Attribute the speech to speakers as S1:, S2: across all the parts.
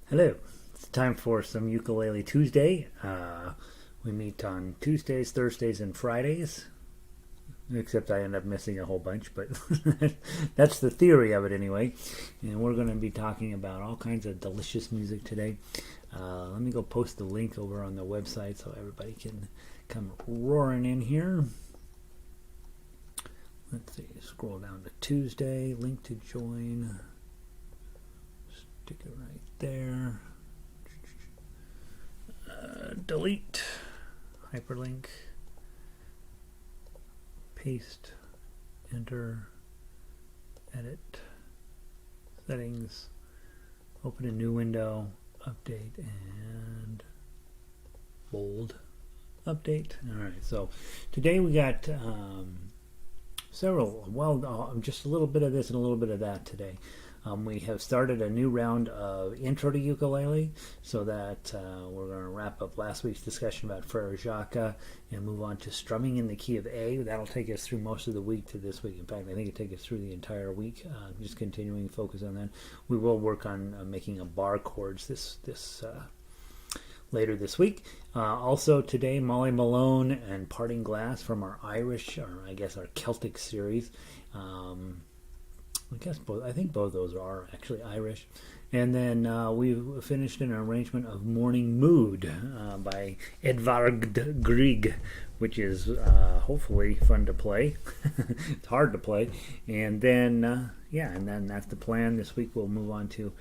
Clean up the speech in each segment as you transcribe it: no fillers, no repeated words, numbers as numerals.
S1: Hello, it's time for some Ukulele Tuesday. We meet on Tuesdays, Thursdays, and Fridays, except I end up missing a whole bunch, but that's the theory of it anyway. And we're going to be talking about all kinds of delicious music today. Let me go post the link over on the website so everybody can come roaring in here. Let's see, scroll down to Tuesday, link to join. Stick it right there. Delete, hyperlink, paste, enter, edit, settings, open a new window, update, and bold, update. All right, so today we got just a little bit of this and a little bit of that today. We have started a new round of intro to ukulele, so that we're going to wrap up last week's discussion about Frere Jacques and move on to strumming in the key of A. That'll take us through most of the week to this week. In fact, I think it'll take us through the entire week, just continuing to focus on that. We will work on making a bar chords later this week. Also today, Molly Malone and Parting Glass from our Irish, or I guess our Celtic series. I think both those are actually Irish. And then we finished an arrangement of Morning Mood by Edvard Grieg, which is hopefully fun to play. It's hard to play. And then, and then that's the plan. This week we'll move on to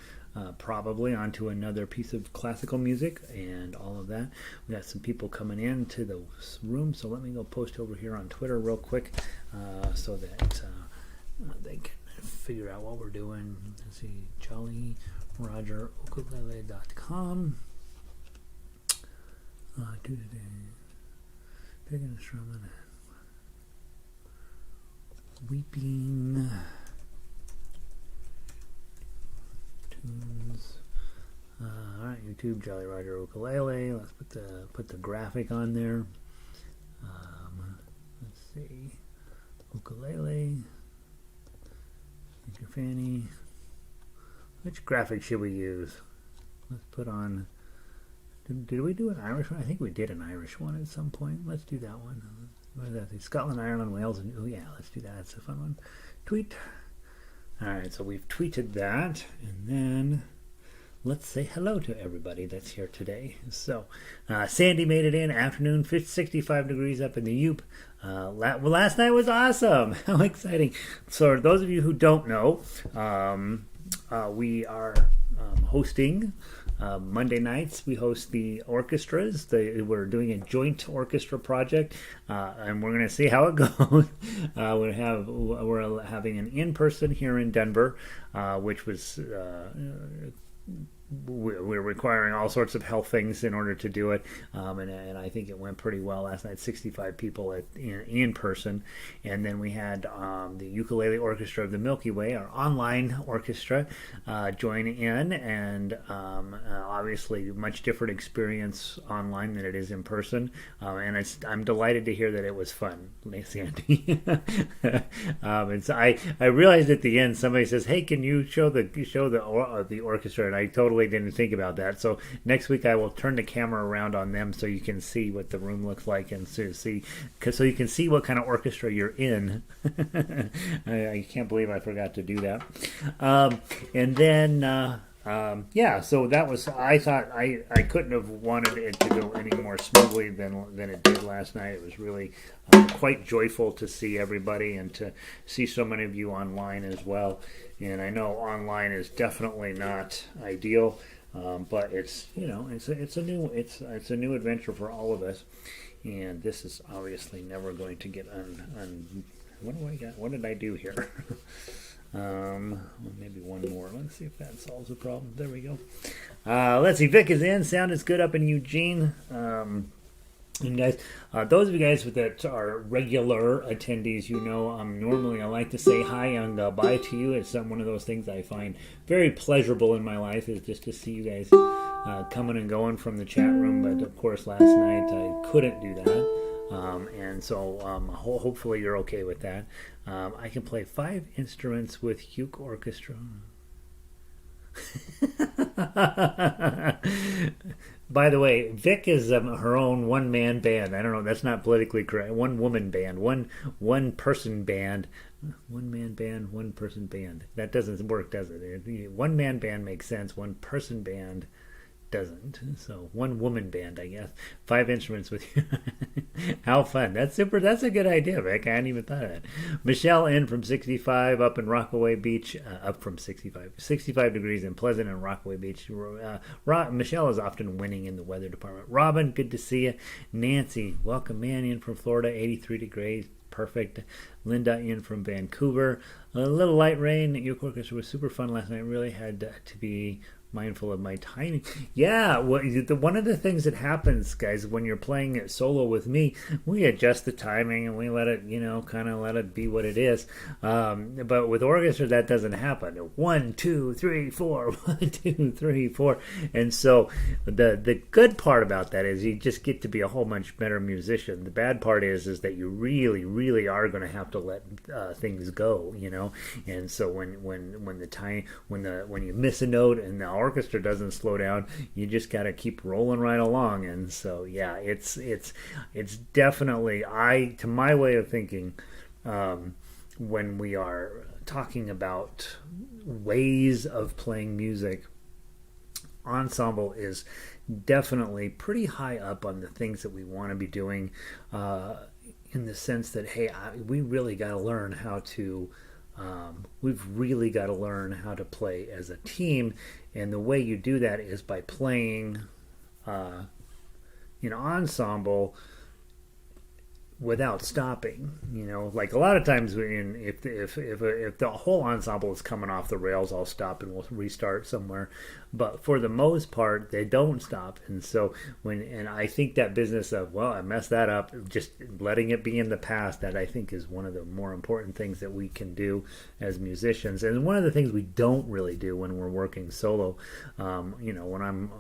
S1: probably onto another piece of classical music and all of that. We got some people coming into the room, so let me go post over here on Twitter real quick so that they can figure out what we're doing. Let's see, jollyrogerukulele.com. Tuesday, Pickin, Strummin, Weeping, tunes. All right, YouTube, Jolly Roger Ukulele. Let's put the graphic on there. Let's see, ukulele. Your Fanny. Which graphic should we use? Let's put on. Did we do an Irish one? I think we did an Irish one at some point. Let's do that one. What is that? Scotland, Ireland, Wales, and let's do that. It's a fun one. Tweet. All right, so we've tweeted that, and then let's say hello to everybody that's here today. So, Sandy made it in. Afternoon, 65 degrees up in the Yoop. Last night was awesome. How exciting. So, those of you who don't know, we are hosting Monday nights. We host the orchestras. We're doing a joint orchestra project, and we're going to see how it goes. We're having an in-person here in Denver, which was... we're requiring all sorts of health things in order to do it, and I think it went pretty well last night. 65 people in person, and then we had the Ukulele Orchestra of the Milky Way, our online orchestra, join in, and obviously much different experience online than it is in person, and I'm delighted to hear that it was fun, Sandy. And so I realized at the end somebody says, "Hey, can you show the orchestra?" And I totally didn't think about that. So next week I will turn the camera around on them so you can see what the room looks like, and so you can see what kind of orchestra you're in. I can't believe I forgot to do that. And then so that was, I thought I couldn't have wanted it to go any more smoothly than it did last night. It was really quite joyful to see everybody and to see so many of you online as well. And I know online is definitely not ideal, but it's a new adventure for all of us. And this is obviously never going to get what do I got? What did I do here? Maybe one more. Let's see if that solves the problem. There we go. Let's see. Vic is in. Sound is good up in Eugene. And guys, those of you guys that are regular attendees, normally I like to say hi and bye to you. It's one of those things I find very pleasurable in my life, is just to see you guys coming and going from the chat room. But of course, last night I couldn't do that. And so hopefully you're okay with that. I can play 5 instruments with uke orchestra. By the way, Vic is her own one-man band. I don't know. That's not politically correct. One-woman band, one-person band, one-man band, one-person band. That doesn't work, does it? One-man band makes sense. One-person band doesn't. So one woman band, I guess. 5 instruments with you. How fun. That's super. That's a good idea, Vic. I hadn't even thought of that. Michelle in from 65 up in Rockaway Beach. Up from 65 degrees in Pleasant and Rockaway Beach. Michelle is often winning in the weather department. Robin, good to see you. Nancy, welcome man in from Florida, 83 degrees. Perfect. Linda in from Vancouver. A little light rain. Your orchestra was super fun last night. Really had to be mindful of my timing. Yeah, one of the things that happens, guys, when you're playing it solo with me, we adjust the timing and we let it, kind of let it be what it is. But with orchestra, that doesn't happen. 1, 2, 3, 4. 1, 2, 3, 4. And so the good part about that is you just get to be a whole much better musician. The bad part is that you really, really are going to have to let things go, And so when you miss a note and the orchestra doesn't slow down, you just got to keep rolling right along. And so yeah, it's definitely, to my way of thinking, when we are talking about ways of playing music, ensemble is definitely pretty high up on the things that we want to be doing, in the sense that, hey, we really got to learn how to we've really got to learn how to play as a team, and the way you do that is by playing ensemble without stopping. Like a lot of times if the whole ensemble is coming off the rails, I'll stop and we'll restart somewhere. But for the most part, they don't stop. And so and I think that business of, well, I messed that up, just letting it be in the past, that I think is one of the more important things that we can do as musicians, and one of the things we don't really do when we're working solo. When I'm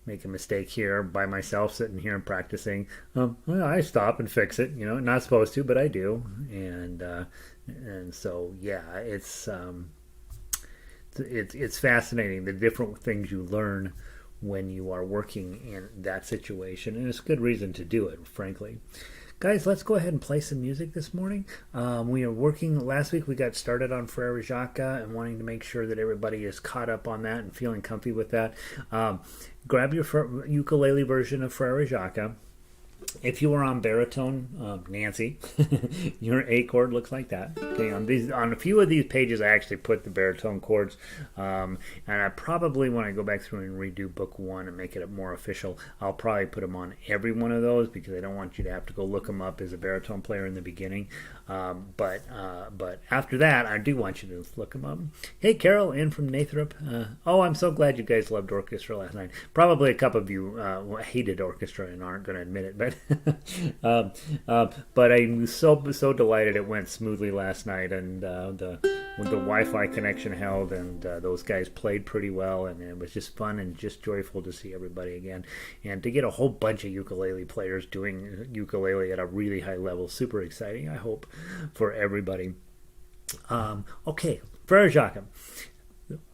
S1: make a mistake here by myself, sitting here and practicing, I stop and fix it. Not supposed to, but I do. And so yeah, it's fascinating, the different things you learn when you are working in that situation, and it's a good reason to do it, frankly. Guys, let's go ahead and play some music this morning. We are working, last week we got started on Frere Jacques and wanting to make sure that everybody is caught up on that and feeling comfy with that. Grab your ukulele version of Frere Jacques. If you were on baritone, Nancy, your A chord looks like that. Okay, on a few of these pages, I actually put the baritone chords, and I probably, when I go back through and redo book 1 and make it more official, I'll probably put them on every one of those, because I don't want you to have to go look them up as a baritone player in the beginning. But after that, I do want you to look them up. Hey, Carol, in from Nathrop. I'm so glad you guys loved orchestra last night. Probably a couple of you hated orchestra and aren't going to admit it, but but I'm so delighted it went smoothly last night, and the Wi-Fi connection held, and those guys played pretty well, and it was just fun and just joyful to see everybody again, and to get a whole bunch of ukulele players doing ukulele at a really high level. Super exciting, I hope, for everybody. Okay, Frere Jacques.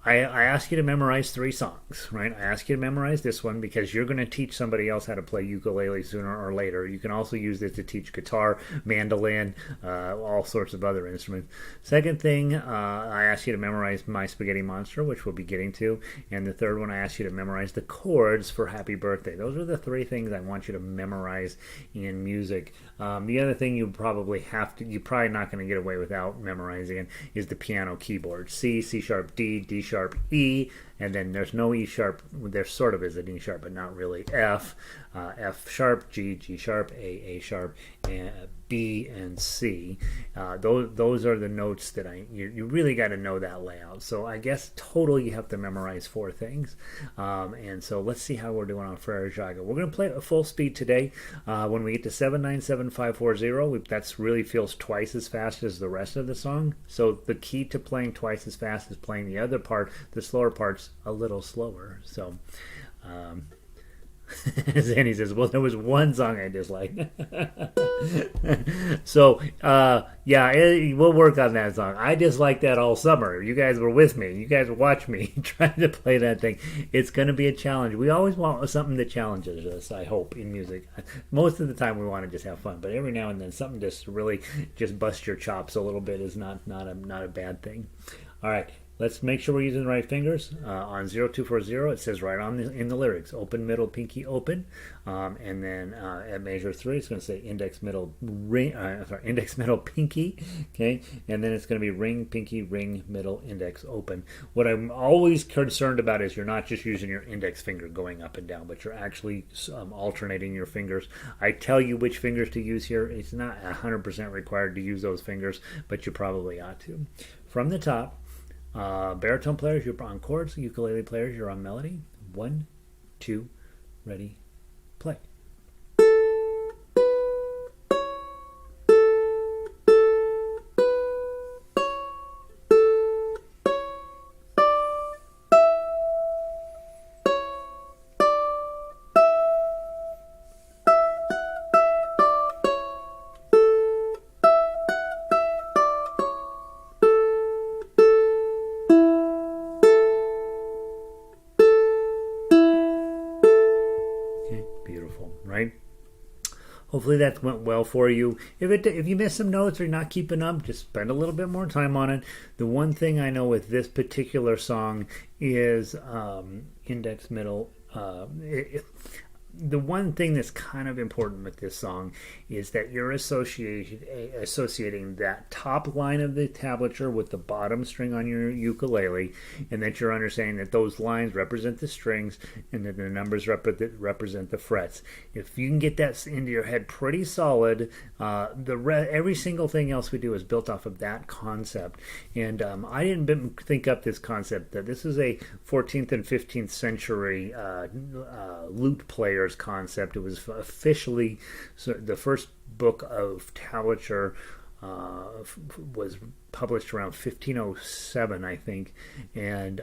S1: I ask you to memorize 3 songs, right? I ask you to memorize this one because you're going to teach somebody else how to play ukulele sooner or later. You can also use this to teach guitar, mandolin, all sorts of other instruments. Second thing, I ask you to memorize My Spaghetti Monster, which we'll be getting to. And the third one, I ask you to memorize the chords for Happy Birthday. Those are the 3 things I want you to memorize in music. The other thing you're probably not going to get away without memorizing it, is the piano keyboard. C, C sharp, D, D sharp, E, and then there's no E sharp. There sort of is an E sharp, but not really. F, F sharp, G, G sharp, A sharp, and B and C. Those are the notes that you really got to know that layout. So I guess total you have to memorize 4 things. And so let's see how we're doing on Frere Jacques. We're going to play at full speed today. When we get to 797-540, that really feels twice as fast as the rest of the song. So the key to playing twice as fast is playing the other part, the slower parts, a little slower. So Sandy says, well, there was one song I disliked. So, yeah, we'll work on that song. I disliked that all summer. You guys were with me. You guys watched me trying to play that thing. It's going to be a challenge. We always want something that challenges us, I hope, in music. Most of the time we want to just have fun, but every now and then something just really just bust your chops a little bit is not a bad thing. All right. Let's make sure we're using the right fingers. On 0240, it says right in the lyrics, open, middle, pinky, open. And then at measure 3, it's going to say index, middle, ring. Index, middle, pinky. Okay, and then it's going to be ring, pinky, ring, middle, index, open. What I'm always concerned about is you're not just using your index finger going up and down, but you're actually alternating your fingers. I tell you which fingers to use here. It's not 100% required to use those fingers, but you probably ought to. From the top. Baritone players, you're on chords. Ukulele players, you're on melody. 1, 2, ready, play. Right? Hopefully that went well for you. If you missed some notes or you're not keeping up, just spend a little bit more time on it. The one thing I know with this particular song is index, middle. The one thing that's kind of important with this song is that you're associating that top line of the tablature with the bottom string on your ukulele, and that you're understanding that those lines represent the strings and that the numbers represent the frets. If you can get that into your head pretty solid, every single thing else we do is built off of that concept. And I didn't think up this concept. That this is a 14th and 15th century lute player concept. It was officially the first book of tablature was published around 1507, I think, and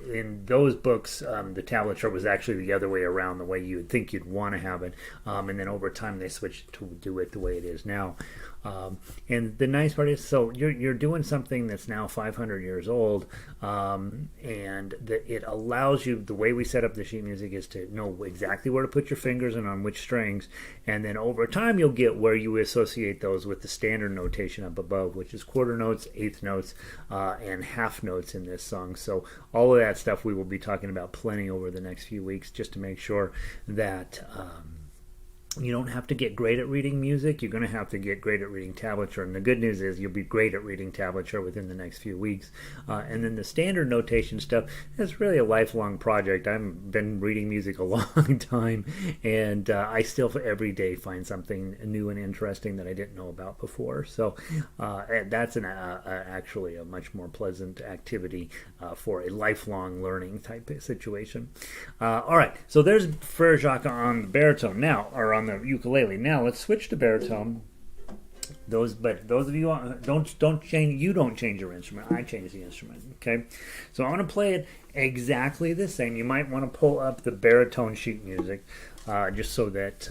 S1: in those books, the tablature was actually the other way around, the way you would think you'd want to have it, and then over time they switched to do it the way it is now. And the nice part is, so you're doing something that's now 500 years old, and it allows you, the way we set up the sheet music is to know exactly where to put your fingers and on which strings, and then over time you'll get where you associate those with the standard notation up above, which is quarter notes, eighth notes, and half notes in this song. So all of that stuff we will be talking about plenty over the next few weeks, just to make sure that you don't have to get great at reading music. You're going to have to get great at reading tablature. And the good news is you'll be great at reading tablature within the next few weeks. And then the standard notation stuff is really a lifelong project. I've been reading music a long time, and I still every day find something new and interesting that I didn't know about before. So that's actually a much more pleasant activity for a lifelong learning type of situation. All right, so there's Frere Jacques on the baritone now, or on the ukulele. Now let's switch to baritone. But those of you don't change. You don't change your instrument. I change the instrument. Okay, so I'm going to play it exactly the same. You might want to pull up the baritone sheet music, just so that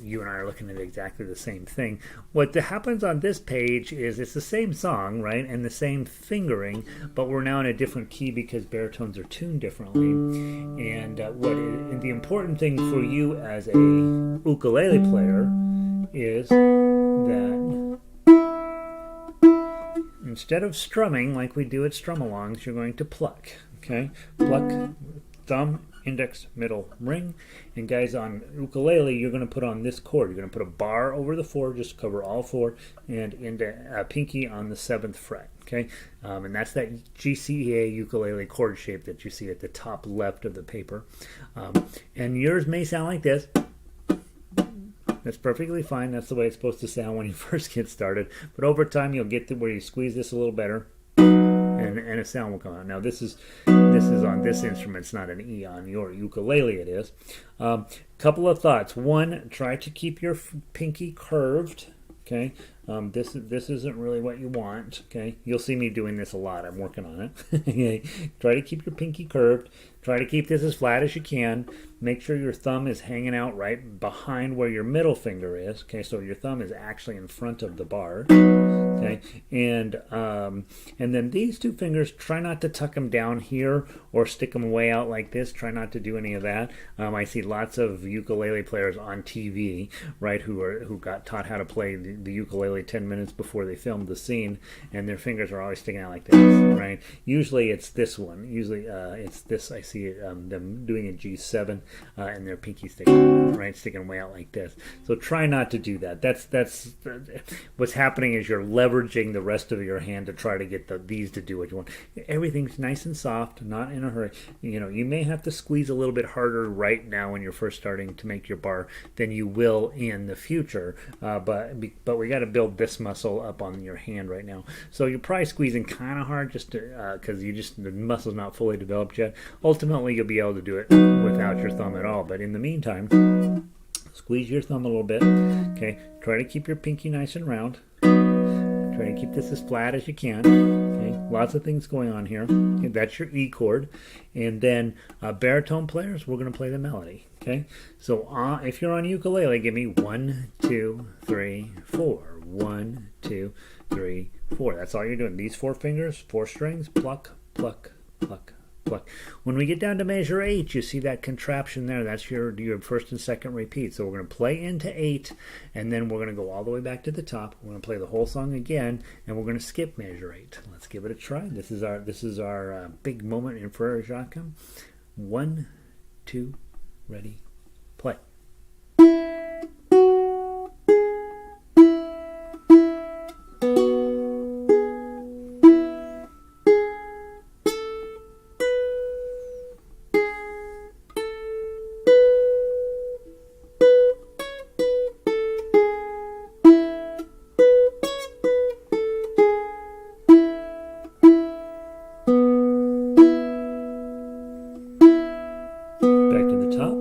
S1: you and I are looking at exactly the same thing. What happens on this page is it's the same song, right, and the same fingering, but we're now in a different key because baritones are tuned differently. And the important thing for you as a ukulele player is that instead of strumming like we do at strum-alongs, you're going to pluck. Okay, pluck, thumb, index, middle, ring. And guys, on ukulele, you're going to put on this chord. You're going to put a bar over the 4, just cover all 4, and pinky on the 7th fret. Okay, and that's that GCEA ukulele chord shape that you see at the top left of the paper. And yours may sound like this. That's perfectly fine. That's the way it's supposed to sound when you first get started. But over time, you'll get to where you squeeze this a little better, and a sound will come out. Now this is on this instrument. It's not an E. On your ukulele it is. Couple of thoughts. One, try to keep your pinky curved. Okay, this isn't really what you want. Okay, you'll see me doing this a lot. I'm working on it. Okay, try to keep your pinky curved. Try to keep this as flat as you can. Make sure your thumb is hanging out right behind where your middle finger is. Okay, so your thumb is actually in front of the bar. Okay, and then these two fingers, try not to tuck them down here or stick them way out like this. Try not to do any of that. I see lots of ukulele players on TV, right, who got taught how to play the ukulele 10 minutes before they filmed the scene, and their fingers are always sticking out like this, right? Usually it's this one. Usually it's this. I see them doing a G7 and their pinky sticking way out like this. So try not to do that. That's what's happening is you're leveraging the rest of your hand to try to get these to do what you want. Everything's nice and soft, not in a hurry. You know, you may have to squeeze a little bit harder right now when you're first starting to make your bar than you will in the future. But we got to build this muscle up on your hand right now. So you're probably squeezing kind of hard just because the muscle's not fully developed yet. Ultimately, you'll be able to do it without your thumb at all. But in the meantime, squeeze your thumb a little bit. Okay, try to keep your pinky nice and round. Try to keep this as flat as you can. Okay, lots of things going on here. Okay, that's your E chord. And then baritone players, we're going to play the melody. Okay, so if you're on ukulele, give me 1, 2, 3, 4. 1, 2, 3, 4. That's all you're doing. These 4 fingers, 4 strings, pluck, pluck, pluck, pluck. When we get down to measure 8, you see that contraption there. That's your first and second repeat. So we're going to play into 8, and then we're going to go all the way back to the top. We're going to play the whole song again, and we're going to skip measure 8. Let's give it a try. This is our big moment in Frere Jacques. 1, 2, ready, play. Back to the top.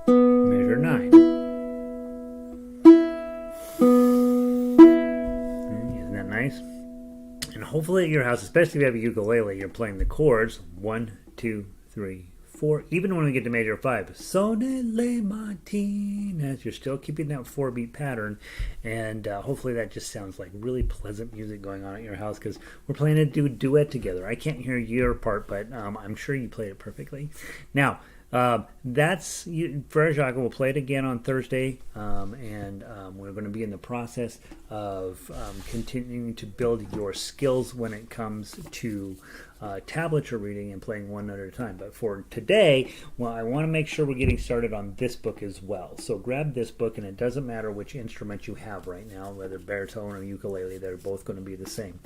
S1: Measure 9. Isn't that nice? And hopefully at your house, especially if you have a ukulele, you're playing the chords 1, 2, 3, 4. Even when we get to measure 5, Sone le Martinez, you're still keeping that 4-beat pattern, and hopefully that just sounds like really pleasant music going on at your house because we're playing a duet together. I can't hear your part, but I'm sure you played it perfectly. Now, Frere Jacques will play it again on Thursday, and we're going to be in the process of continuing to build your skills when it comes to tablature reading and playing one note at a time. But for today, well, I want to make sure we're getting started on this book as well. So grab this book, and it doesn't matter which instrument you have right now, whether baritone or ukulele, they're both going to be the same.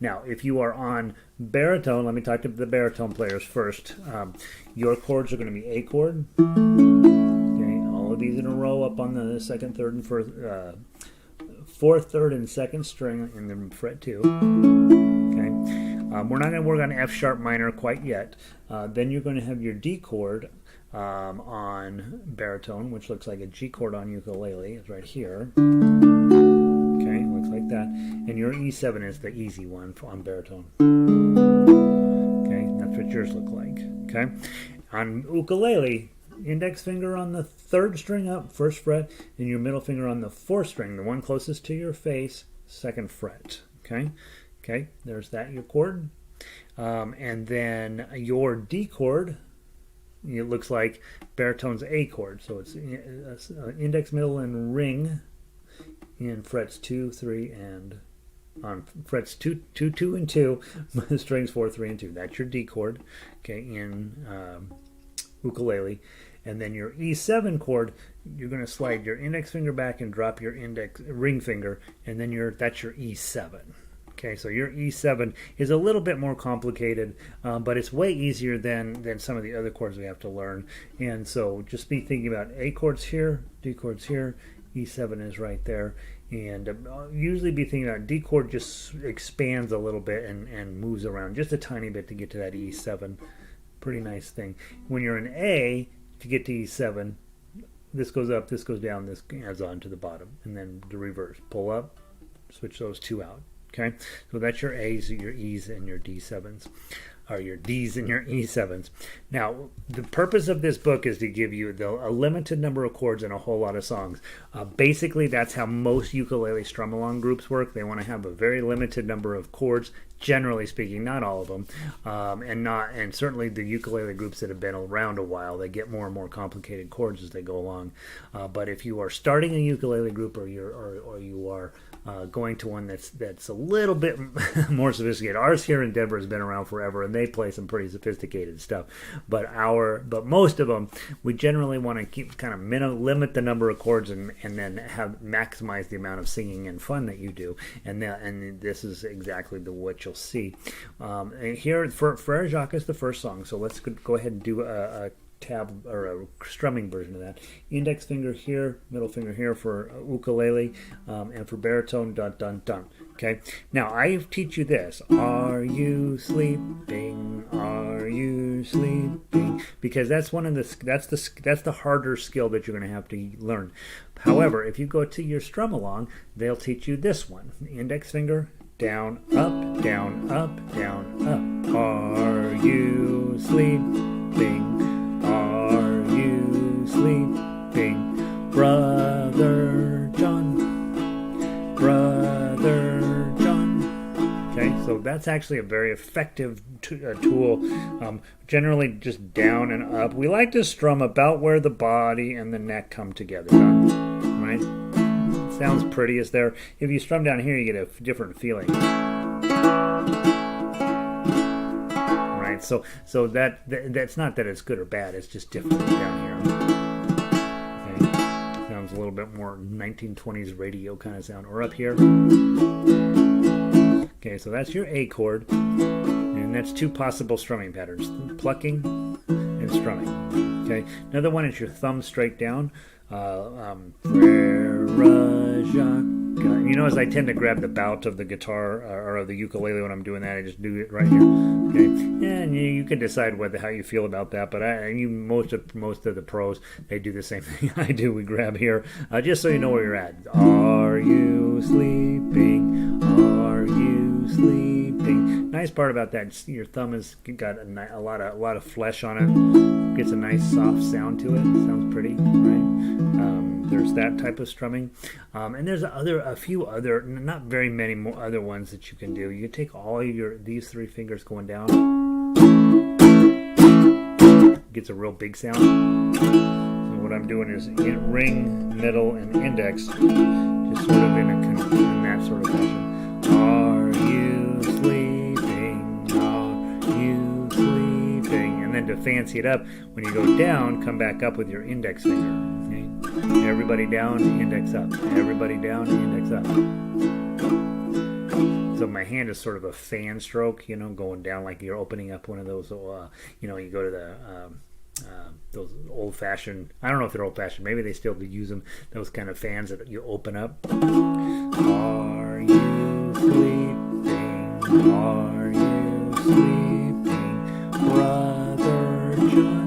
S1: Now, if you are on baritone, let me talk to the baritone players first. Your chords are going to be A chord. Okay, all of these in a row up on the second, third, and fourth, third, and second string in the fret 2. Okay. We're not going to work on F sharp minor quite yet. Then you're going to have your D chord on baritone, which looks like a G chord on ukulele. It's right here. Okay, looks like that. And your E7 is the easy one on baritone. Okay, that's what yours look like. Okay, on ukulele, index finger on the 3rd string up, 1st fret, and your middle finger on the 4th string, the one closest to your face, 2nd fret. Okay, there's that, your chord. And then your D chord, it looks like baritone's A chord. So it's index, middle, and ring in frets 2, 3, and on frets 2, 2, and 2, strings 4, 3, and 2. That's your D chord, okay, in ukulele. And then your E7 chord, you're going to slide your index finger back and drop your ring finger, and then that's your E7. Okay, so your E7 is a little bit more complicated, but it's way easier than some of the other chords we have to learn. And so just be thinking about A chords here, D chords here, E7 is right there. And usually be thinking about D chord just expands a little bit and moves around just a tiny bit to get to that E7. Pretty nice thing. When you're in A, to get to E7, this goes up, this goes down, this adds on to the bottom. And then the reverse. Pull up, switch those two out. Okay, so that's your A's, your E's, and your D7s, or your D's and your E7s. Now, the purpose of this book is to give you a limited number of chords and a whole lot of songs. Basically, that's how most ukulele strum-along groups work. They want to have a very limited number of chords, generally speaking, not all of them, and certainly the ukulele groups that have been around a while, they get more and more complicated chords as they go along. But if you are starting a ukulele group, or you are going to one that's a little bit more sophisticated. Ours here in Denver has been around forever, and they play some pretty sophisticated stuff. But most of them, we generally want to keep kind of limit the number of chords and then maximize the amount of singing and fun that you do. And this is exactly what you'll see. And here, Frere Jacques is the first song. So let's go ahead and do a tab or a strumming version of that. Index finger here, middle finger here for ukulele, and for baritone, dun dun dun. Okay. Now I teach you this. Are you sleeping? Are you sleeping? Because that's the harder skill that you're going to have to learn. However, if you go to your strum along, they'll teach you this one. Index finger down, up, down, up, down, up. Are you sleeping? Are you sleeping, Brother John? Brother John. Okay, so that's actually a very effective tool. Generally just down and up. We like to strum about where the body and the neck come together, right? Sounds prettiest there. If you strum down here, you get a different feeling. So that's not that it's good or bad. It's just different down here. Okay. Sounds a little bit more 1920s radio kind of sound. Or up here. Okay, so that's your A chord, and that's two possible strumming patterns: plucking and strumming. Okay. Another one is your thumb straight down. Frere Jacques. You notice I tend to grab the bout of the guitar or of the ukulele when I'm doing that. I just do it right here. Okay, and you can decide how you feel about that. But most of the pros, they do the same thing I do. We grab here, just so you know where you're at. Are you sleeping? Are you sleeping? Nice part about that, your thumb has got a lot of flesh on it. Gets a nice soft sound to it. Sounds pretty, right? There's that type of strumming, and there's a few other, not very many more other ones that you can do. You can take all these three fingers going down, gets a real big sound. So what I'm doing is ring, middle, and index, just sort of in that sort of fashion. Are you sleeping? Are you sleeping? And then to fancy it up, when you go down, come back up with your index finger. Okay? Everybody down, index up. Everybody down, index up. So my hand is sort of a fan stroke, going down like you're opening up one of those, you go to the those old-fashioned, I don't know if they're old-fashioned, maybe they still use them, those kind of fans that you open up. Are you sleeping? Are you sleeping, Brother John?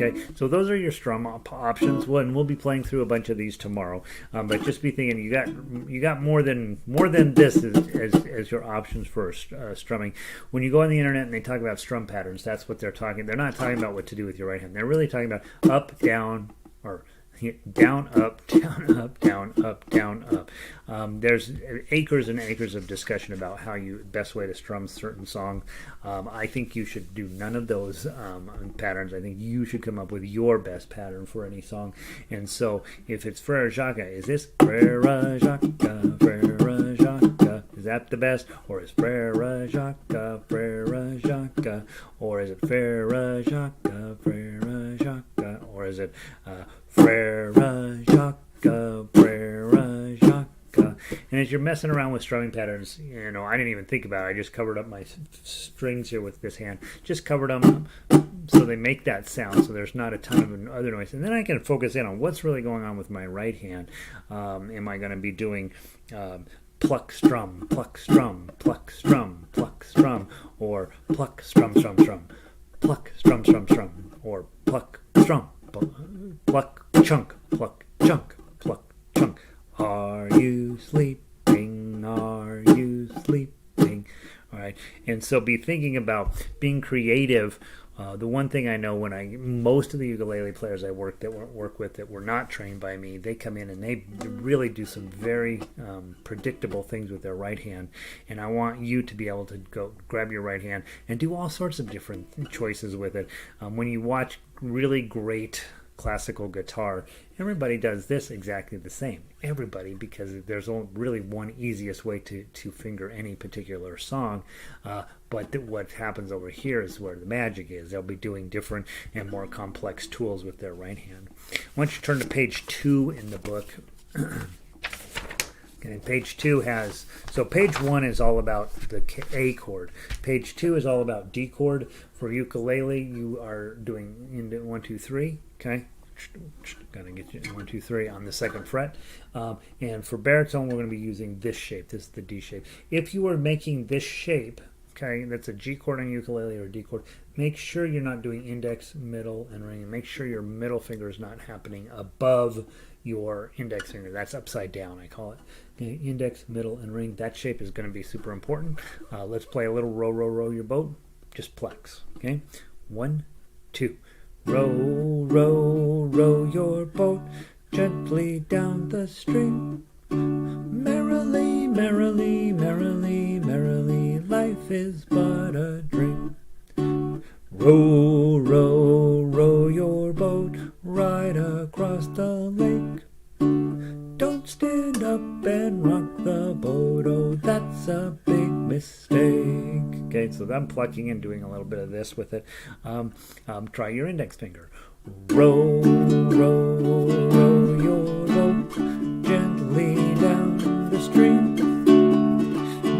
S1: Okay, so those are your strum options. And we'll be playing through a bunch of these tomorrow. But just be thinking, you got more than this as your options for strumming. When you go on the internet and they talk about strum patterns, that's what they're talking. They're not talking about what to do with your right hand. They're really talking about up, down, or down, up, down, up, down, up, down, up. There's acres and acres of discussion about best way to strum certain songs. I think you should do none of those patterns. I think you should come up with your best pattern for any song. And so if it's Frere Jacques, is this Frere Jacques, Frere Jacques? Is that the best? Or is Frere Jacques, Frere Jacques? Or is it Frere Jacques, Frere Jacques? Or is it Frere Jacques, Frere Jacques? And as you're messing around with strumming patterns, I didn't even think about it. I just covered up my strings here with this hand. Just covered them so they make that sound, so there's not a ton of other noise. And then I can focus in on what's really going on with my right hand. Am I going to be doing pluck, strum, pluck, strum, pluck, strum, pluck, strum, or pluck, strum, strum, strum, pluck, strum, strum, strum, or pluck, strum, pluck, chunk, pluck, chunk, pluck, chunk. Are you sleeping? Are you sleeping? All right. And so be thinking about being creative. The one thing I know most of the ukulele players I work with that were not trained by me, they come in and they really do some very predictable things with their right hand. And I want you to be able to go grab your right hand and do all sorts of different choices with it. When you watch really great classical guitar, everybody does this exactly the same. Everybody, because there's only really one easiest way to finger any particular song. But what happens over here is where the magic is. They'll be doing different and more complex tools with their right hand. Once you turn to page 2 in the book, okay, page 2 has, so page 1 is all about the A chord. Page 2 is all about D chord. For ukulele, you are doing into 1, 2, 3. Okay, gonna get you 1, 2, 3 on the 2nd fret. And for baritone, we're going to be using this shape. This is the D shape. If you are making this shape, okay, that's a G chord on ukulele or a D chord, make sure you're not doing index, middle, and ring. And make sure your middle finger is not happening above your index finger. That's upside down, I call it. Okay, index, middle, and ring. That shape is going to be super important. Let's play a little row, row, row your boat. Just plex. Okay, 1, 2. Row, row, row your boat gently down the stream. Merrily, merrily, merrily, merrily, life is but a dream. Row, row, row your boat right across the lake. Don't stand up and rock the boat, oh, that's a big mistake. Okay, so I'm plucking and doing a little bit of this with it. Try your index finger. Row, row, row your boat gently down the stream.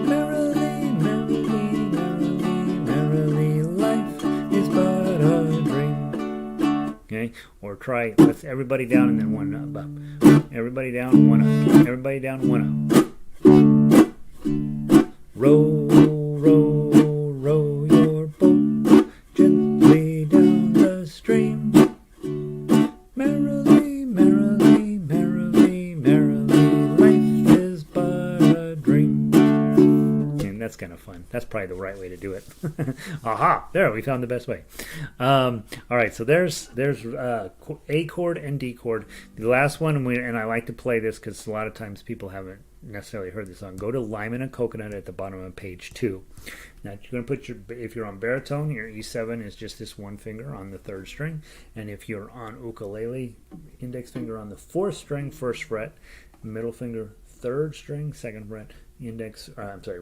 S1: Merrily, merrily, merrily, merrily, life is but a dream. Okay, or try, let's everybody down and then one up. Everybody down, one up. Everybody down, one up. Row, row, row your boat gently down the stream. Merrily, merrily, merrily, merrily, life is but a dream. And that's kind of fun. That's probably the right way to do it. Aha! There, we found the best way. All right, so there's A chord and D chord. The last one, and I like to play this because a lot of times people haven't necessarily heard this song. Go to Lime and a Coconut at the bottom of page 2. Now you're going to put if you're on baritone, your E7 is just this one finger on the 3rd string, and if you're on ukulele, index finger on the 4th string, 1st fret, middle finger, 3rd string, 2nd fret,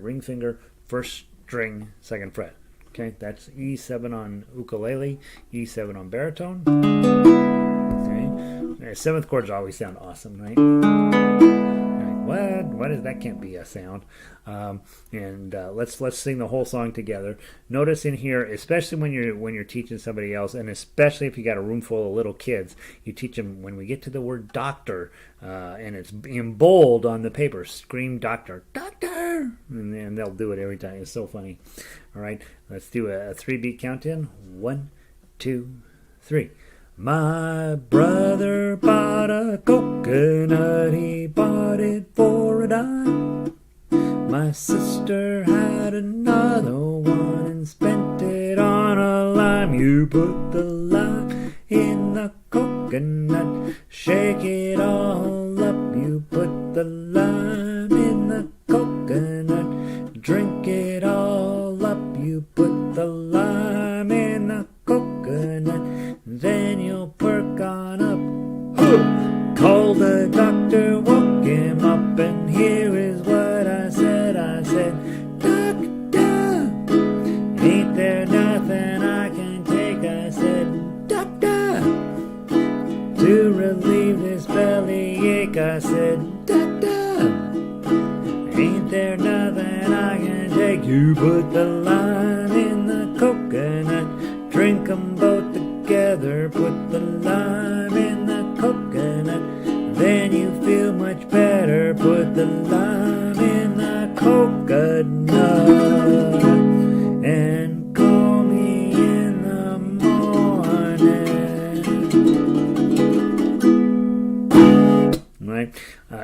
S1: ring finger, 1st string, 2nd fret. Okay, that's E7 on ukulele, E7 on baritone. Okay, 7th chords always sound awesome, right? What is that? Can't be a sound. Let's sing the whole song together. Notice in here, especially when you're teaching somebody else, and especially if you got a room full of little kids, you teach them when we get to the word doctor, and it's in bold on the paper. Scream doctor, doctor, and they'll do it every time. It's so funny. All right, let's do a 3-beat count in. 1, 2, 3. My brother bought a coconut, he bought it for a dime. My sister had another one and spent it on a lime. You put the lime in the coconut, shake it all up. You put the lime in the coconut, drink it all up. You put the lime in the coconut, then you'll perk on up. Call the doctor, woke him up, and here is what I said. I said, doctor, ain't there nothing I can take? I said, doctor, to relieve this belly ache. I said, doctor, there nothing I can take? You put the lime in the coconut, drink 'em both together. Put the lime in the coconut, then you feel much better. Put the lime in the coconut and call me in the morning. Right?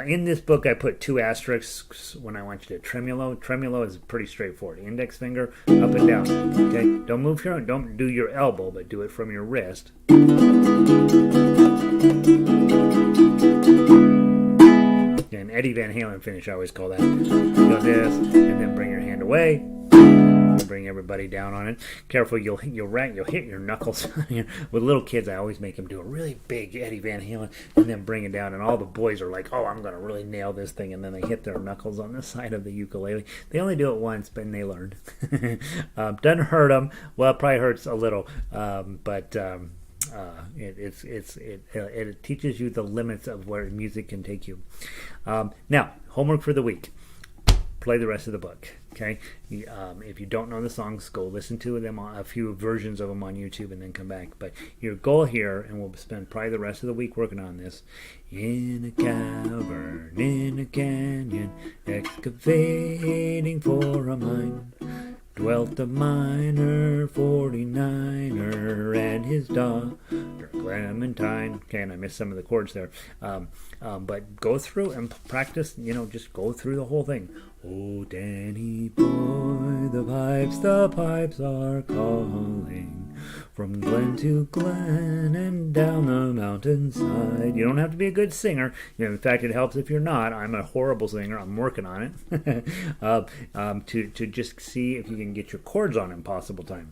S1: In this book, I put 2 asterisks when I want you to tremolo. Tremolo is pretty straightforward. Index finger up and down. Okay, don't move your, don't do your elbow, but do it from your wrist. And Eddie Van Halen finish, I always call that. You go this, and then bring your hand away. Bring everybody down on it. Careful, you'll hit your knuckles. With little kids, I always make them do a really big Eddie Van Halen and then bring it down. And all the boys are like, "Oh, I'm gonna really nail this thing," and then they hit their knuckles on the side of the ukulele. They only do it once, but they learned. Doesn't hurt them. Well, it probably hurts a little, but. It teaches you the limits of where music can take you. Now, homework for the week. Play the rest of the book. Okay, if you don't know the songs, go listen to them, a few versions of them on YouTube, and then come back. But your goal here, and we'll spend probably the rest of the week working on this. In a cavern, in a canyon, excavating for a mine, dwelt a miner, 49er, and his daughter Clementine. Okay, and I missed some of the chords there. But go through and practice, just go through the whole thing. Oh, Danny boy, the pipes are calling from glen to glen and down the mountainside. You don't have to be a good singer. In fact, it helps if you're not. I'm a horrible singer. I'm working on it. To just see if you can get your chords on Impossible Time.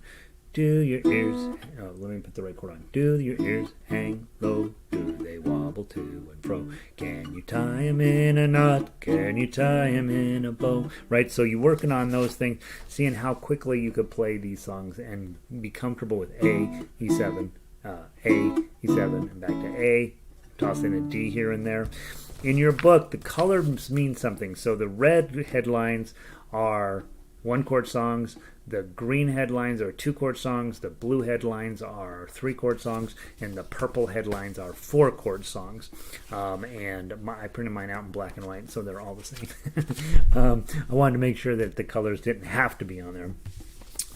S1: Do your ears, let me put the right chord on. Do your ears hang low? Do they wobble to and fro? Can you tie 'em in a knot? Can you tie 'em in a bow? Right, so you're working on those things, seeing how quickly you could play these songs and be comfortable with A, E7, and back to A, toss in a D here and there. In your book, the colors mean something. So the red headlines are 1-chord songs. The green headlines are 2-chord songs, the blue headlines are 3-chord songs, and the purple headlines are 4-chord songs. I printed mine out in black and white, so they're all the same. I wanted to make sure that the colors didn't have to be on there.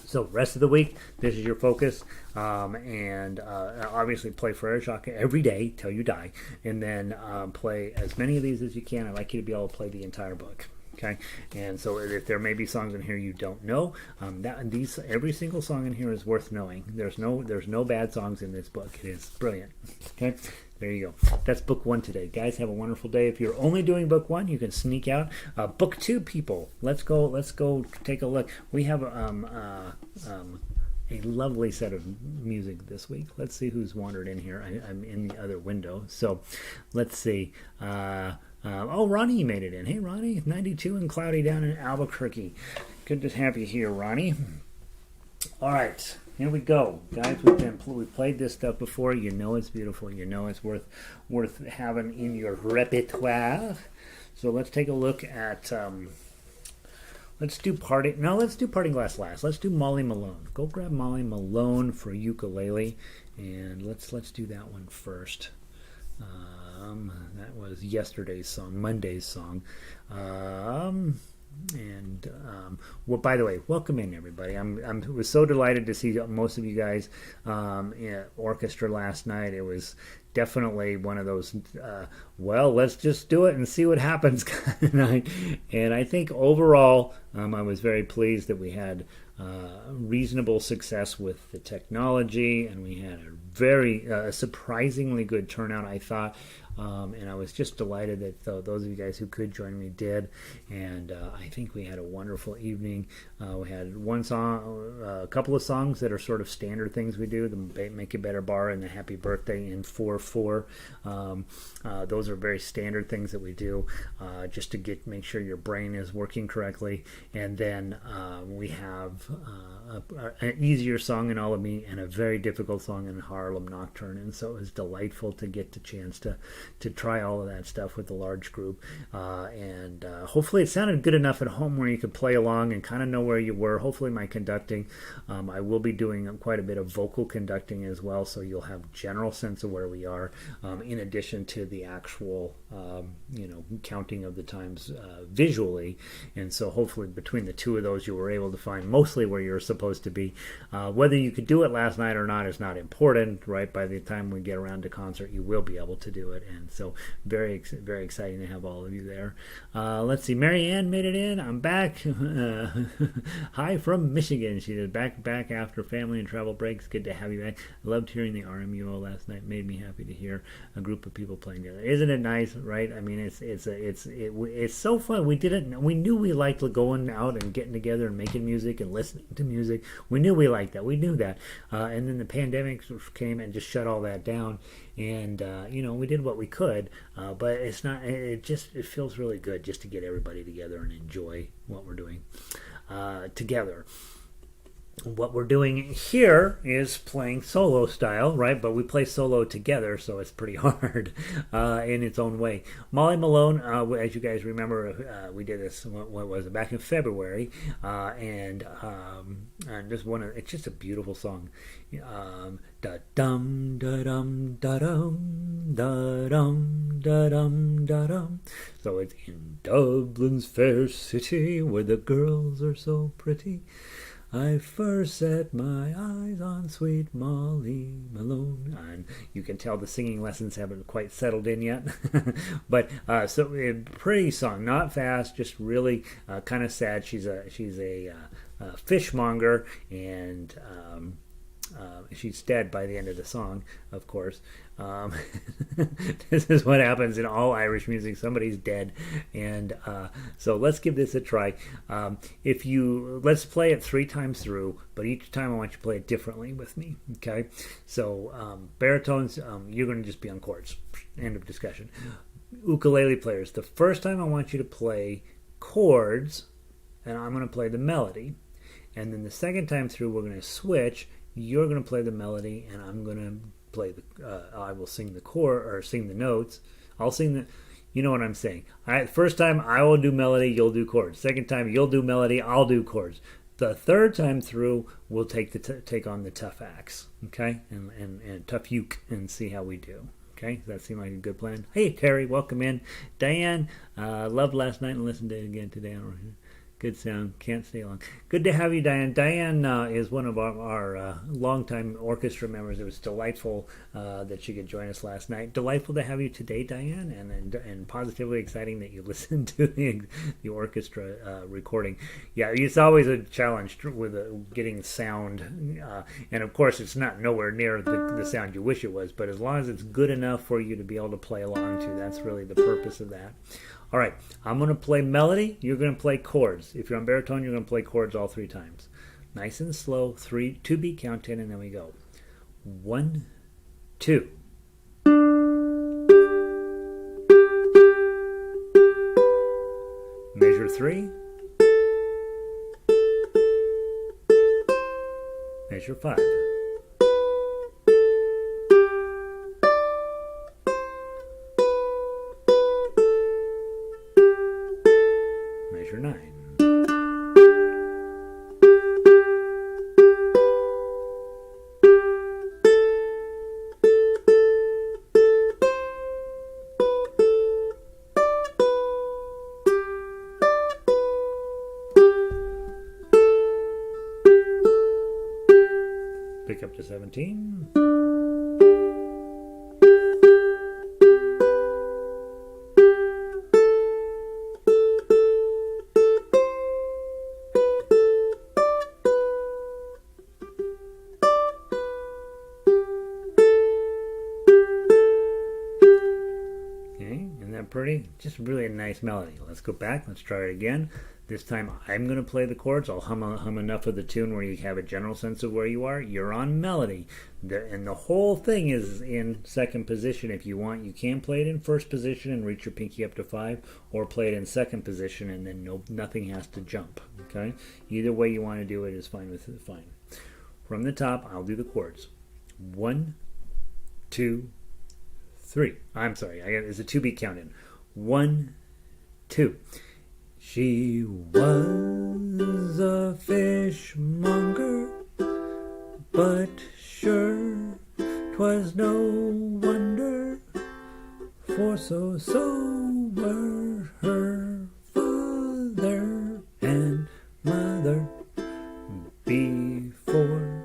S1: So rest of the week, this is your focus, and obviously play Frere Jacques every day till you die, and then play as many of these as you can. I'd like you to be able to play the entire book. Okay, and so if there may be songs in here you don't know, every single song in here is worth knowing. There's no bad songs in this book. It is brilliant. Okay, there you go. That's book 1 today, guys. Have a wonderful day. If you're only doing book 1, you can sneak out. Book 2, people, let's go take a look. We have a lovely set of music this week. Let's see who's wandered in here. I'm in the other window, so let's see. Ronnie made it in. Hey, Ronnie, 92 and cloudy down in Albuquerque. Good to have you here, Ronnie. All right, here we go, guys. We've played this stuff before. You know it's beautiful. You know it's worth having in your repertoire. So let's take a look at. Let's do Parting Glass last. Let's do Molly Malone. Go grab Molly Malone for ukulele, and let's do that one first. That was yesterday's song, Monday's song. Well, by the way, welcome in, everybody. I was so delighted to see most of you guys in orchestra last night. It was definitely one of those, let's just do it and see what happens kind of night. And I think overall, I was very pleased that we had reasonable success with the technology, and we had a very surprisingly good turnout, I thought. And I was just delighted that those of you guys who could join me did, and I think we had a wonderful evening. We had one song, a couple of songs that are sort of standard things we do, the Make It Better Bar and the Happy Birthday in 4/4. Those are very standard things that we do just to make sure your brain is working correctly. And then we have an easier song in All of Me and a very difficult song in Harlem Nocturne, and so it was delightful to get the chance to to try all of that stuff with the large group. And hopefully it sounded good enough at home where you could play along and kind of know where you were. Hopefully my conducting, I will be doing quite a bit of vocal conducting as well, so you'll have general sense of where we are, in addition to the actual, counting of the times visually. And so hopefully between the two of those you were able to find mostly where you're supposed to be. Whether you could do it last night or not is not important, right? By the time we get around to concert, you will be able to do it. And so very exciting to have all of you there. Let's see, Mary Ann made it in. I'm back. Hi from Michigan. She said back after family and travel breaks. Good to have you back. I loved hearing the RMUO last night. Made me happy to hear a group of people playing together. Isn't it nice, right? I mean, it's so fun. We knew we liked going out and getting together and making music and listening to music. We knew we liked that. We knew that. And then the pandemic came and just shut all that down. And we did what we could, but it's not. It feels really good just to get everybody together and enjoy what we're doing together. What we're doing here is playing solo style, right? But we play solo together, so it's pretty hard in its own way. Molly Malone, as you guys remember, we did this, what was it, back in February, and just it's just a beautiful song. Da dum da dum da dum da dum da dum da dum. So it's in Dublin's fair city where the girls are so pretty. I first set my eyes on sweet Molly Malone. And you can tell the singing lessons haven't quite settled in yet. But so a pretty song, not fast, just really kind of sad. She's a fishmonger, and she's dead by the end of the song, of course. This is what happens in all Irish music. Somebody's dead. And so let's give this a try. Let's play it 3 times through, but each time I want you to play it differently with me. Okay? So baritones, you're going to just be on chords. End of discussion. Ukulele players, the first time I want you to play chords, and I'm going to play the melody. And then the second time through, we're going to switch. You're going to play the melody, and I'm going to play I will sing the chord, or sing the notes. I'll sing the, you know what I'm saying. First time I will do melody, you'll do chords. Second time you'll do melody, I'll do chords. The third time through, we'll take on the tough axe, okay, and tough uke, and see how we do. Okay, does that seem like a good plan? Hey Terry, welcome in. Diane, loved last night and listened to it again today. Good sound. Can't stay long. Good to have you, Diane. Diane is one of our longtime orchestra members. It was delightful that she could join us last night. Delightful to have you today, Diane, and positively exciting that you listened to the orchestra recording. Yeah, it's always a challenge with getting sound, and of course it's not nowhere near the sound you wish it was, but as long as it's good enough for you to be able to play along to, that's really the purpose of that. All right, I'm going to play melody. You're going to play chords. If you're on baritone, you're going to play chords all 3 times. Nice and slow, 2-beat count in, and then we go. 1, 2. Measure 3. Measure 5. Measure 9. Pick up to 17. Pretty, just really a nice melody. Let's go back. Let's try it again. This time I'm going to play the chords. I'll hum enough of the tune where you have a general sense of where you are. You're on melody. And the whole thing is in second position. If you want, you can play it in first position and reach your pinky up to 5, or play it in second position and then nothing has to jump. Okay? Either way you want to do it is fine. From the top, I'll do the chords. 1, 2, 3. I'm sorry, it's a 2-beat count in. 1, 2. She was a fishmonger, but sure 'twas no wonder, for so were her father and mother before,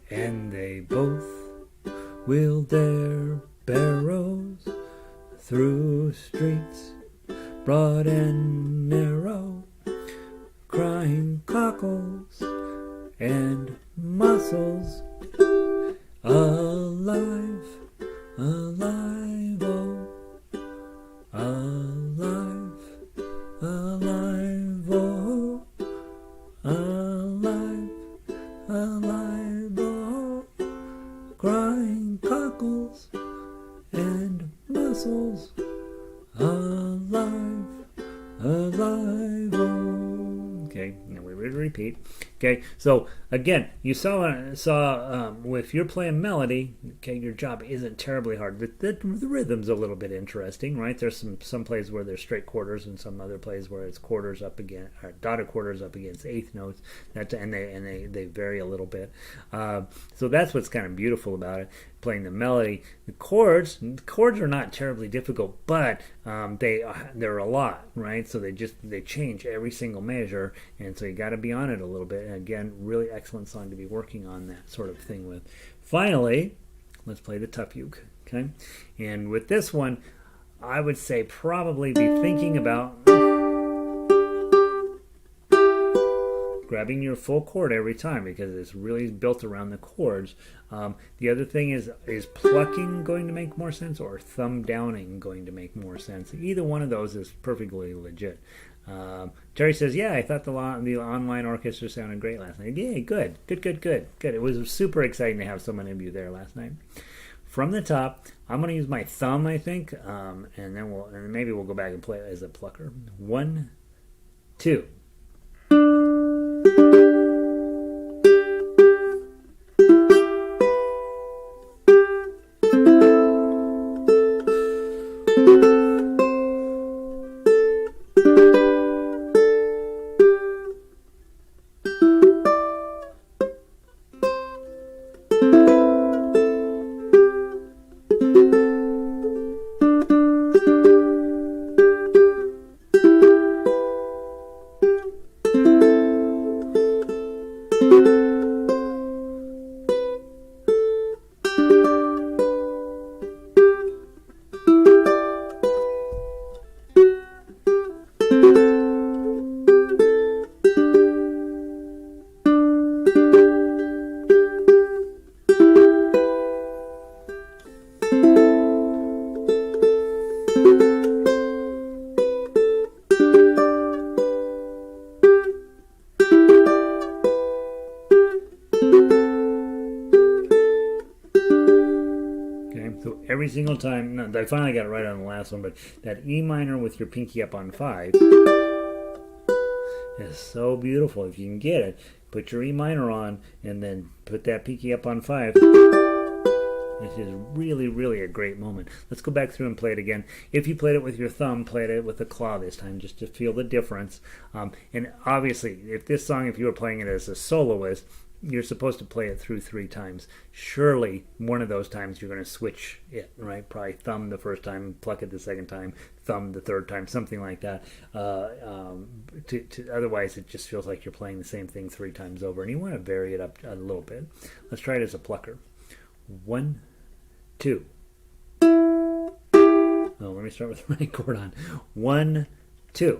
S1: and they both wheeled their barrows through streets broad and narrow, crying cockles and mussels, alive, alive, oh, alive, alive, oh, alive, alive, oh, crying cockles and mussels, alive, alive, oh. Okay, now we would repeat. Okay, so again, you saw if you're playing melody, okay, your job isn't terribly hard. The rhythm's a little bit interesting, right? There's some plays where there's straight quarters, and some other plays where it's quarters up against, or dotted quarters up against eighth notes. And they vary a little bit. So that's what's kind of beautiful about it. Playing the melody, the chords are not terribly difficult, but they're a lot, right? So they change every single measure, and so you got to be on it a little bit. And again, really excellent song to be working on that sort of thing with. Finally, let's play the tough uke, okay? And with this one, I would say probably be thinking about grabbing your full chord every time, because it's really built around the chords. The other thing is plucking going to make more sense, or thumb downing going to make more sense? Either one of those is perfectly legit. Terry says, yeah, I thought the online orchestra sounded great last night. Yeah, good. It was super exciting to have so many of you there last night. From the top, I'm going to use my thumb, I think, and then maybe we'll go back and play it as a plucker. 1, 2. Every single time, no, I finally got it right on the last one, but that E minor with your pinky up on 5 is so beautiful. If you can get it, put your E minor on and then put that pinky up on 5. This is really, really a great moment. Let's go back through and play it again. If you played it with your thumb, play it with the claw this time, just to feel the difference. And obviously, if you were playing it as a soloist, you're supposed to play it through 3 times. Surely one of those times you're going to switch it, right? Probably thumb the first time, pluck it the second time, thumb the third time, something like that. Otherwise, it just feels like you're playing the same thing 3 times over, and you want to vary it up a little bit. Let's try it as a plucker. 1, 2. Oh, let me start with the right chord on. 1, 2.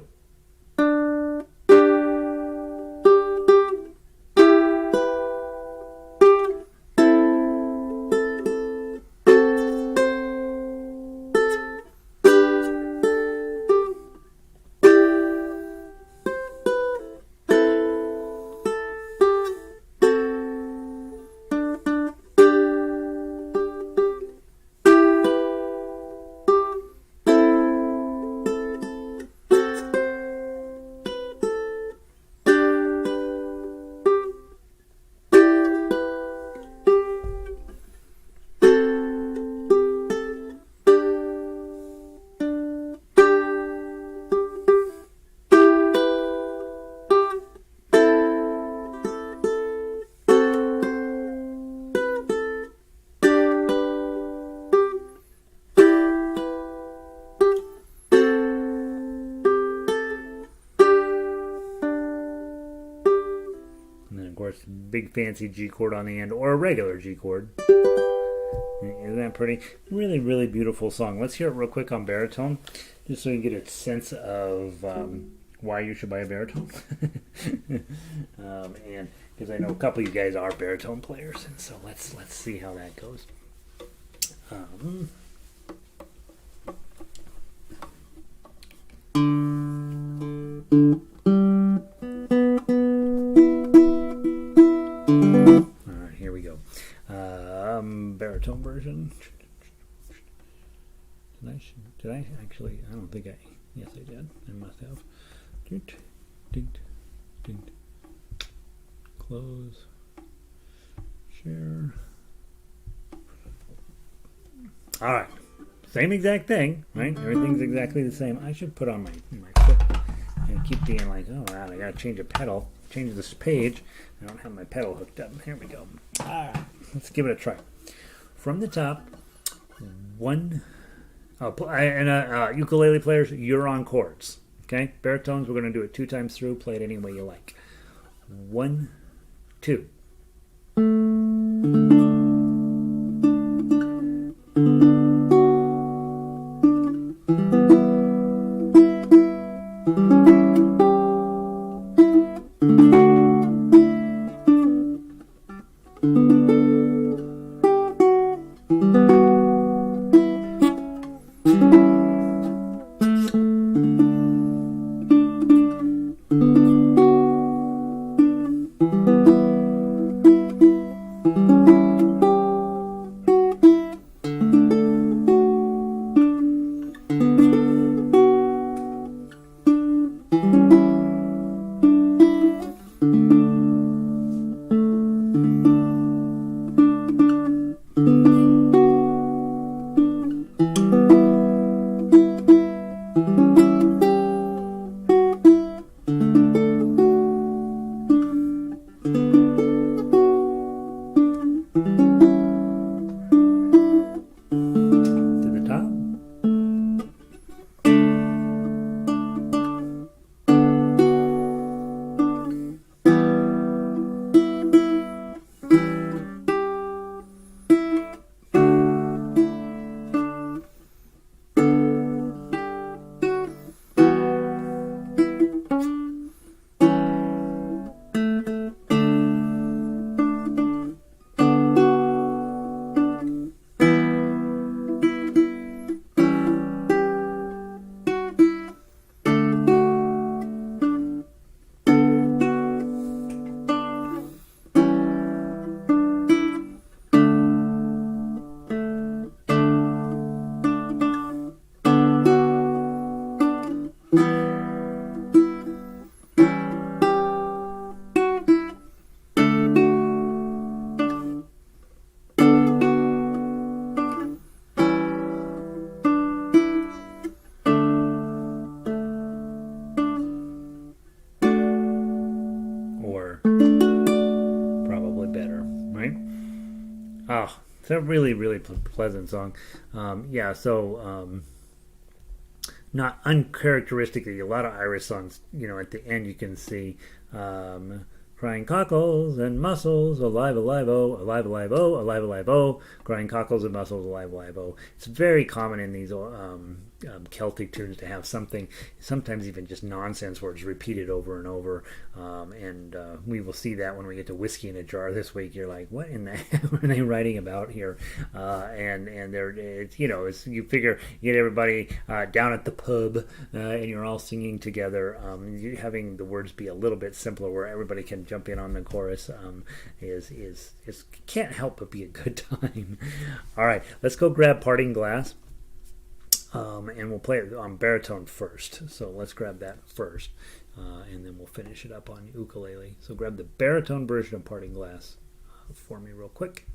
S1: course, big fancy G chord on the end, or a regular G chord. Isn't that pretty? Really, really beautiful song. Let's hear it real quick on baritone, just so you get a sense of why you should buy a baritone. And because I know a couple of you guys are baritone players, and so let's see how that goes. All right, here we go. Baritone version. Did I actually? I don't think I. Yes, I did. I must have. Close. Share. All right. Same exact thing, right? Everything's exactly the same. I should put on my foot and keep being like, oh, wow, I got to change a pedal. Change this page. I don't have my pedal hooked up. Here we go. All right. Let's give it a try. From the top, ukulele players, you're on chords. Okay? Baritones, we're going to do it 2 times through. Play it any way you like. 1, 2. It's a really, really pleasant song. Not uncharacteristically, a lot of Irish songs, at the end you can see crying cockles and mussels, alive, alive, oh, alive, alive, oh, alive, alive, oh, crying cockles and mussels, alive, alive, oh. It's very common in these Celtic tunes to have something, sometimes even just nonsense words repeated over and over, and we will see that when we get to Whiskey in a Jar this week. You're like, what in the heck are they writing about here? And it's you figure you get everybody down at the pub and you're all singing together. Having the words be a little bit simpler where everybody can jump in on the chorus is can't help but be a good time. All right, let's go grab Parting Glass. And we'll play it on baritone first. So let's grab that first, and then we'll finish it up on ukulele. So grab the baritone version of Parting Glass for me real quick.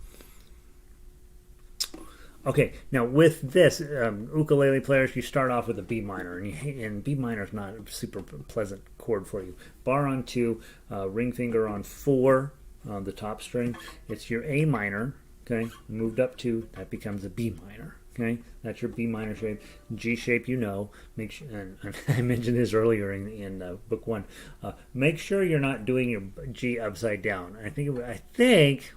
S1: Okay, now with this, ukulele players, you start off with a B minor, and B minor is not a super pleasant chord for you. Bar on 2, ring finger on 4 on the top string. It's your A minor, okay, moved up 2, that becomes a B minor. Okay, that's your B minor shape. G shape, you know. Make sure, and I mentioned this earlier in book one. Make sure you're not doing your G upside down. I think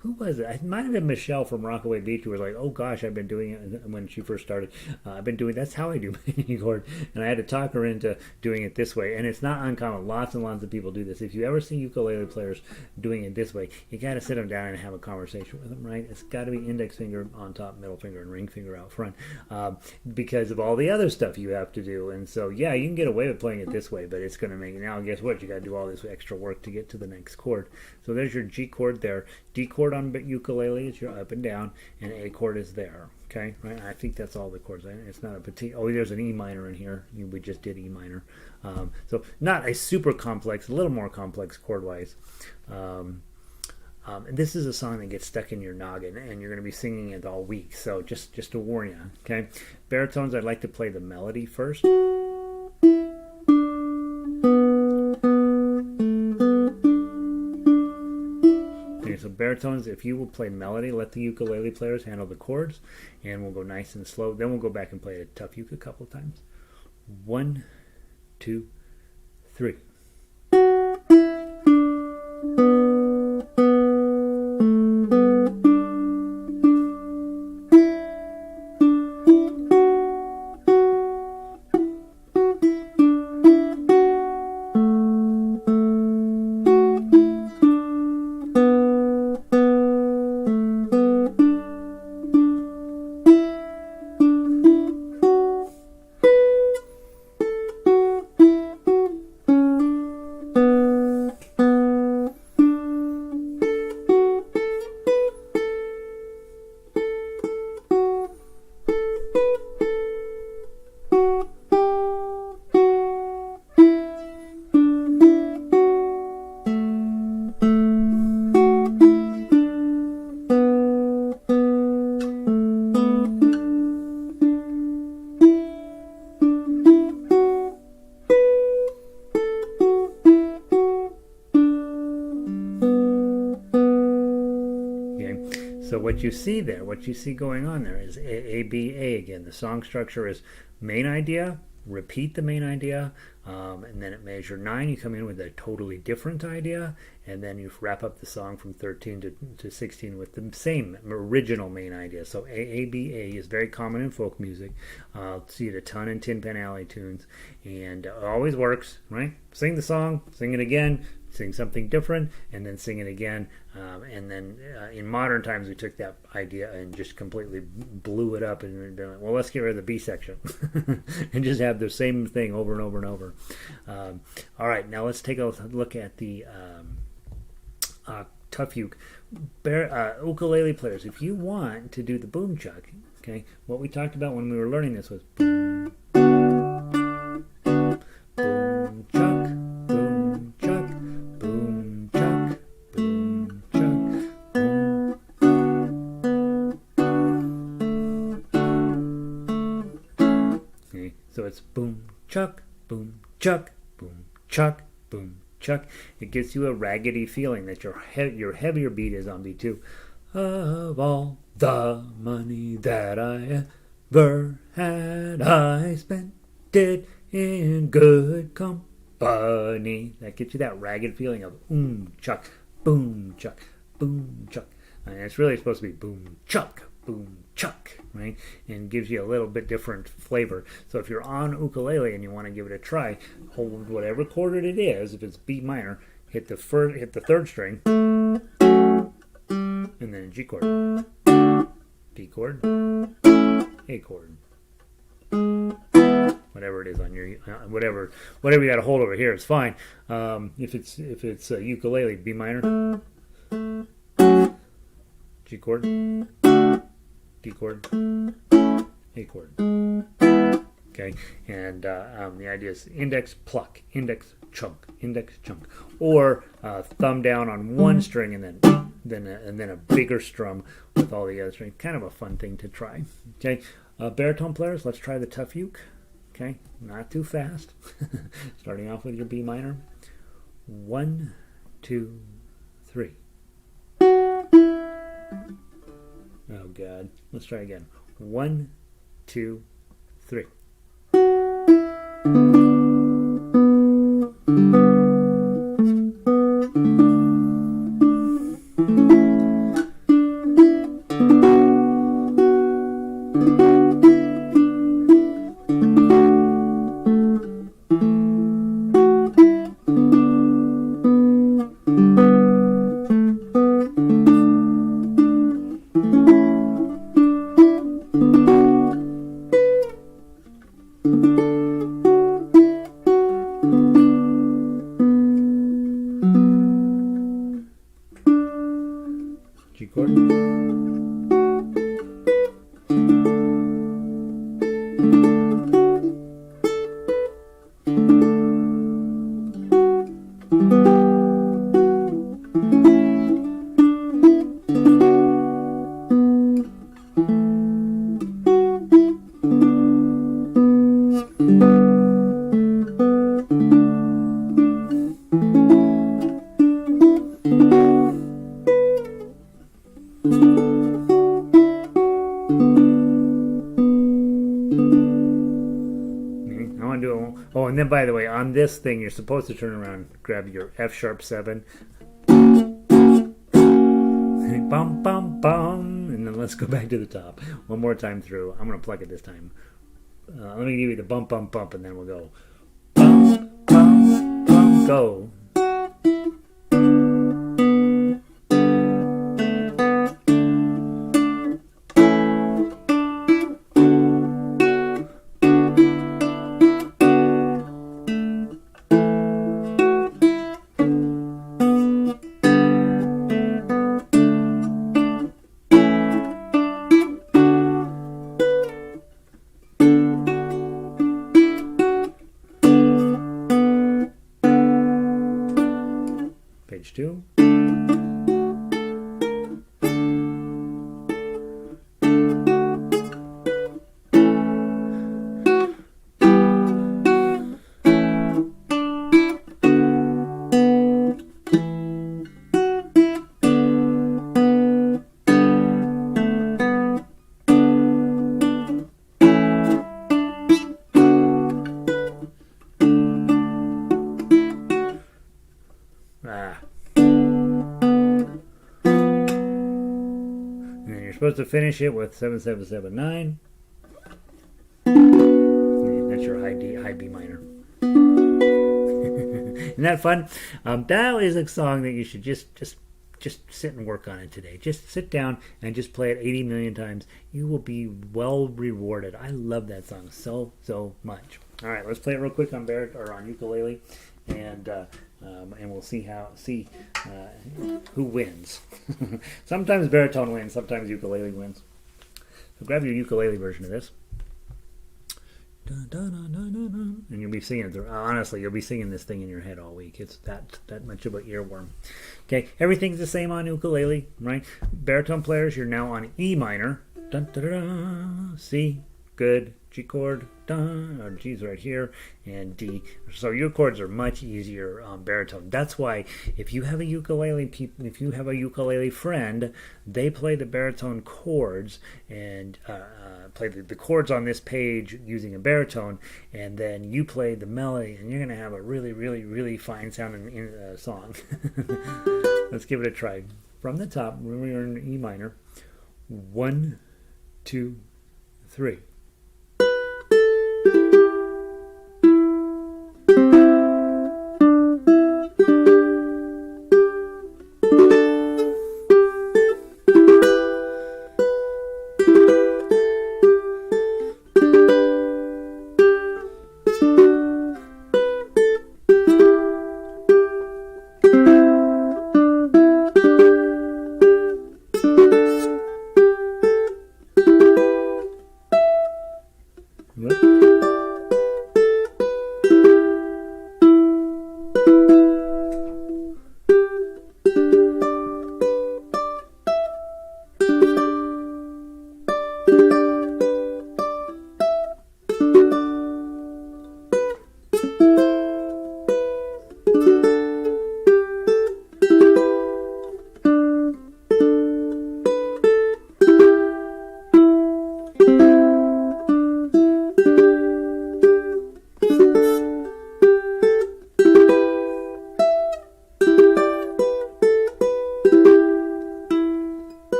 S1: who was it? It might have been Michelle from Rockaway Beach who was like, "Oh gosh, I've been doing it when she first started. I've been doing that's how I do my E chord," and I had to talk her into doing it this way. And it's not uncommon. Lots and lots of people do this. If you ever see ukulele players doing it this way, you got to sit them down and have a conversation with them. Right? It's got to be index finger on top, middle finger, and ring finger out front. Because of all the other stuff you have to do. And so, yeah, you can get away with playing it this way, but it's going to make it now. Guess what? You got to do all this extra work to get to the next chord. So there's your G chord there. D chord on ukulele is your up and down, and A chord is there. Okay, right? I think that's all the chords. It's not a petite. Oh, there's an E minor in here. We just did E minor. So not a super complex, a little more complex chord wise. And this is a song that gets stuck in your noggin, and you're going to be singing it all week. So just to warn you, okay? Baritones, I'd like to play the melody first. Okay, so baritones, if you will play melody, let the ukulele players handle the chords, and we'll go nice and slow. Then we'll go back and play a tough uke a couple times. 1, 2, 3. So what you see there, what you see going on there is A, B, A again. The song structure is main idea, repeat the main idea, and then at measure 9 you come in with a totally different idea, and then you wrap up the song from 13 to 16 with the same original main idea. So A, B, A is very common in folk music. See it a ton in Tin Pan Alley tunes, and it always works, right? Sing the song, sing it again, sing something different, and then sing it again. And then in modern times, we took that idea and just completely blew it up and been like, well, let's get rid of the B section and just have the same thing over and over and over. All right, now let's take a look at the tough uke. Ukulele players, if you want to do the boom chuck, okay, what we talked about when we were learning this was boom, boom chuck, boom chuck, boom chuck, boom chuck, boom. Okay, so it's boom chuck, boom chuck, boom chuck, boom chuck. It gives you a raggedy feeling that your heavier beat is on beat 2. Of all the money that I ever had, I spent it in good company. That gets you that ragged feeling of chuck, boom chuck, boom chuck. And it's really supposed to be boom chuck, right? And gives you a little bit different flavor. So if you're on ukulele and you want to give it a try, hold whatever chord it is. If it's B minor, hit the third string, and then a G chord, D chord, A chord, whatever it is on your whatever you got to hold over here is fine. If it's a ukulele, B minor, G chord, D chord, A chord. Okay, and the idea is index pluck, index chunk, or thumb down on one string and then a bigger strum with all the other strings. Kind of a fun thing to try. Okay, baritone players, let's try the tough uke. Okay, not too fast. Starting off with your B minor. 1, 2, 3. Oh God, let's try again. 1, 2, 3. G chord. Oh, and then by the way, on this thing, you're supposed to turn around, grab your F sharp 7, bum bum bum, and then let's go back to the top one more time through. I'm gonna pluck it this time. Let me give you the bump bump bump, and then we'll go bum bum bum go. Page 2. Supposed to finish it with 7-7-7-9. That's your high B minor. Isn't that fun? That is a song that you should just sit and work on it today. Just sit down and just play it 80 million times. You will be well rewarded. I love that song so much. All right, let's play it real quick on on ukulele, and we'll see who wins. Sometimes baritone wins, sometimes ukulele wins. So grab your ukulele version of this, and you'll be singing it. Honestly, you'll be singing this thing in your head all week. It's that much of an earworm. Okay, everything's the same on ukulele, right? Baritone players, you're now on E minor. Dun, dun, dun, dun, C, good. G chord, or G's right here, and D. So your chords are much easier on baritone. That's why if you have a ukulele friend, they play the baritone chords and play the chords on this page using a baritone, and then you play the melody, and you're going to have a really, really, really fine sounding song. Let's give it a try. From the top, we're in E minor. 1, 2, 3.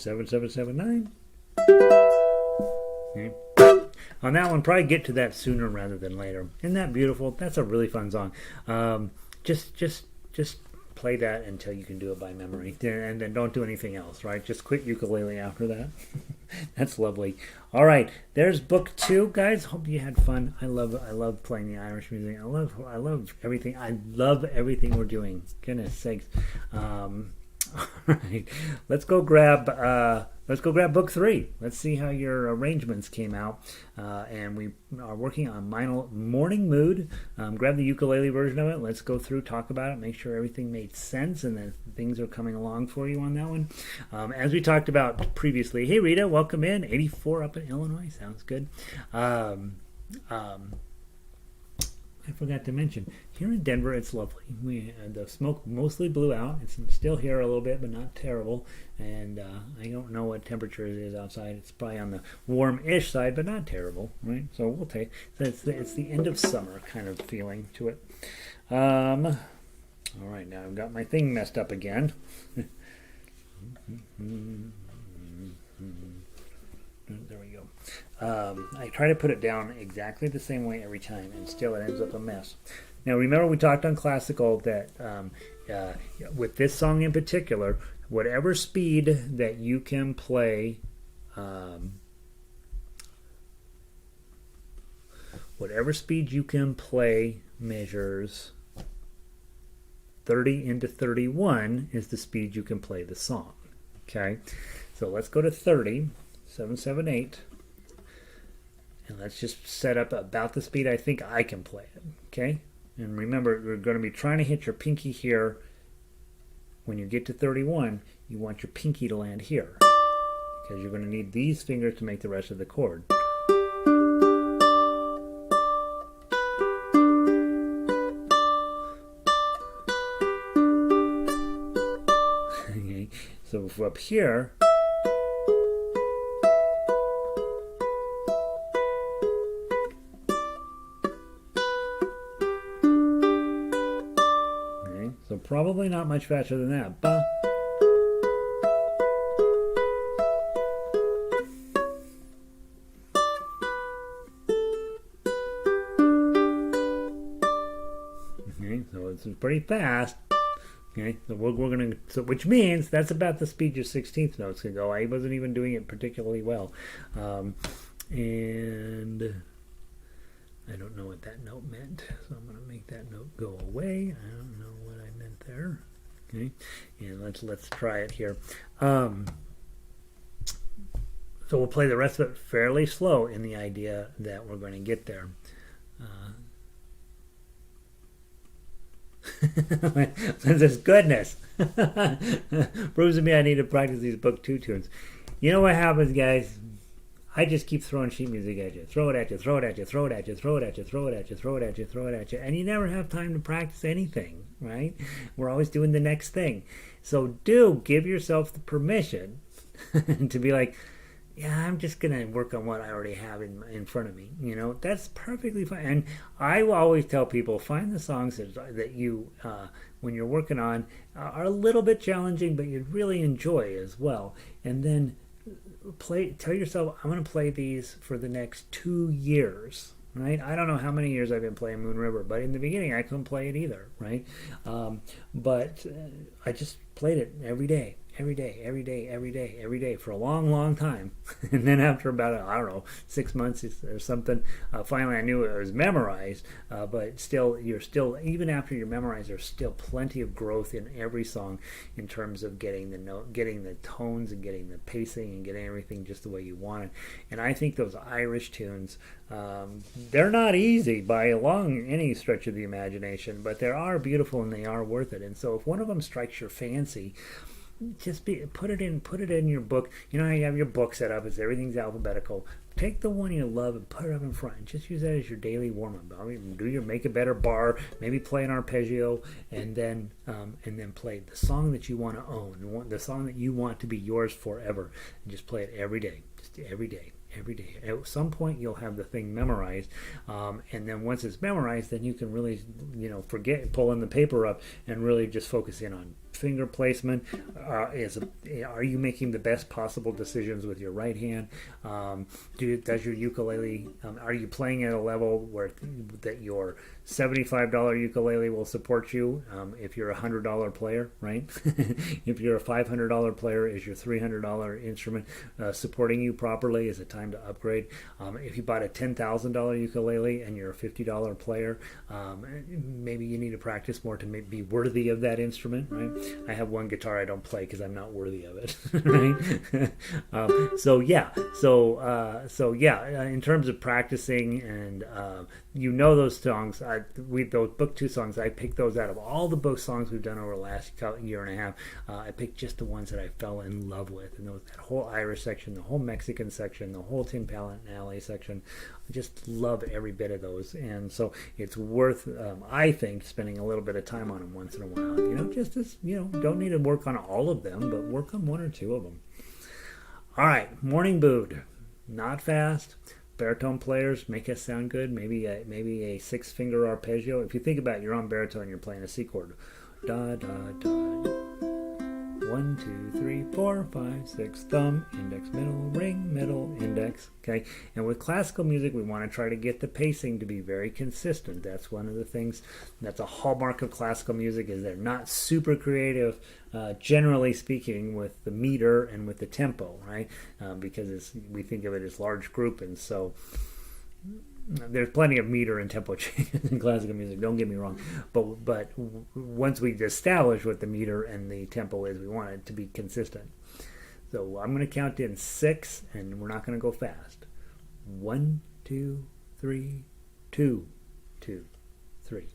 S1: 7779. Okay. On that one, probably get to that sooner rather than later. Isn't that beautiful? That's a really fun song. Just play that until you can do it by memory, and then don't do anything else. Right? Just quit ukulele after that. That's lovely. All right, there's book 2, guys. Hope you had fun. I love playing the Irish music. I love everything. I love everything we're doing. Goodness sakes. All right, let's go grab book 3. Let's see how your arrangements came out. And we are working on Morning Mood. Grab the ukulele version of it. Let's go through, talk about it, make sure everything made sense and that things are coming along for you on that one. As we talked about previously, hey Rita, welcome in. 84 up in Illinois. Sounds good. I forgot to mention, here in Denver, it's lovely. The smoke mostly blew out. It's still here a little bit, but not terrible. And I don't know what temperature it is outside. It's probably on the warm-ish side, but not terrible, right? So we'll take. So it's the end of summer kind of feeling to it. All right, now I've got my thing messed up again. There we go. I try to put it down exactly the same way every time, and still it ends up a mess. Now, remember we talked on classical that with this song in particular, whatever speed that you can play, measures 30 into 31 is the speed you can play the song. Okay, so let's go to 30. 778, and let's just set up about the speed I think I can play it. Okay, and remember, we're going to be trying to hit your pinky here. When you get to 31, you want your pinky to land here, because you're going to need these fingers to make the rest of the chord. Okay, so up here, probably not much faster than that. Ba. Okay, so it's pretty fast. Okay, so we're gonna, which means that's about the speed your 16th note's gonna go. I wasn't even doing it particularly well, and I don't know what that note meant, so I'm going to make that note go away. I don't know what I meant there. Okay, and let's try it here. So we'll play the rest of it fairly slow in the idea that we're going to get there. This goodness proves to me I need to practice these book 2 tunes. You know what happens, guys? I just keep throwing sheet music at you. Throw it at you, throw it at you, throw it at you, throw it at you, throw it at you, throw it at you, throw it at you. And you never have time to practice anything, right? We're always doing the next thing. So do give yourself the permission to be like, yeah, I'm just going to work on what I already have in front of me. You know, that's perfectly fine. And I will always tell people, find the songs that you, when you're working on, are a little bit challenging, but you'd really enjoy as well. And then tell yourself, I'm going to play these for the next 2 years, right? I don't know how many years I've been playing Moon River, but in the beginning I couldn't play it either, right? But I just played it every day for a long time. And then after about, I don't know, 6 months or something, finally I knew it was memorized. But still, even after you're memorized, there's still plenty of growth in every song in terms of getting the note, getting the tones, and getting the pacing, and getting everything just the way you want it. And I think those Irish tunes, they're not easy by any stretch of the imagination, but they are beautiful and they are worth it. And so if one of them strikes your fancy, just put it in your book. You know how you have your book set up, everything's alphabetical. Take the one you love and put it up in front, and just use that as your daily warm-up. I mean, do your Make a Better bar, maybe play an arpeggio, and then play the song that you want to own, the song that you want to be yours forever, and just play it every day, just every day. At some point you'll have the thing memorized, and then once it's memorized, then you can really, forget pulling the paper up and really just focus in on finger placement? Are you making the best possible decisions with your right hand? Does your ukulele, are you playing at a level where that your $75 ukulele will support you if you're a $100 player, right? If you're a $500 player, is your $300 instrument supporting you properly? Is it time to upgrade? If you bought a $10,000 ukulele and you're a $50 player, maybe you need to practice more to be worthy of that instrument, right? I have one guitar I don't play because I'm not worthy of it, right? In terms of practicing and those songs, those book two songs, I picked those out of all the book songs we've done over the last year and a half. I picked just the ones that I fell in love with, and that whole Irish section, the whole Mexican section, the whole Tin Pan Alley section. I just love every bit of those, and so it's worth, I think, spending a little bit of time on them once in a while. Just as don't need to work on all of them, but work on one or two of them. All right, Morning Boot, not fast. Baritone players, make us sound good. Maybe a 6-finger arpeggio. If you think about it, you're on baritone, you're playing a C chord. Da da da. 1, 2, 3, 4, 5, 6. Thumb, index, middle, ring, middle, index. Okay. And with classical music, we want to try to get the pacing to be very consistent. That's one of the things. That's a hallmark of classical music, is they're not super creative, generally speaking, with the meter and with the tempo, right? Because we think of it as large groupings. So there's plenty of meter and tempo changes in classical music, don't get me wrong, but once we establish what the meter and the tempo is, we want it to be consistent. So I'm going to count in 6, and we're not going to go fast. 1, 2, 3, 2, 2, 3.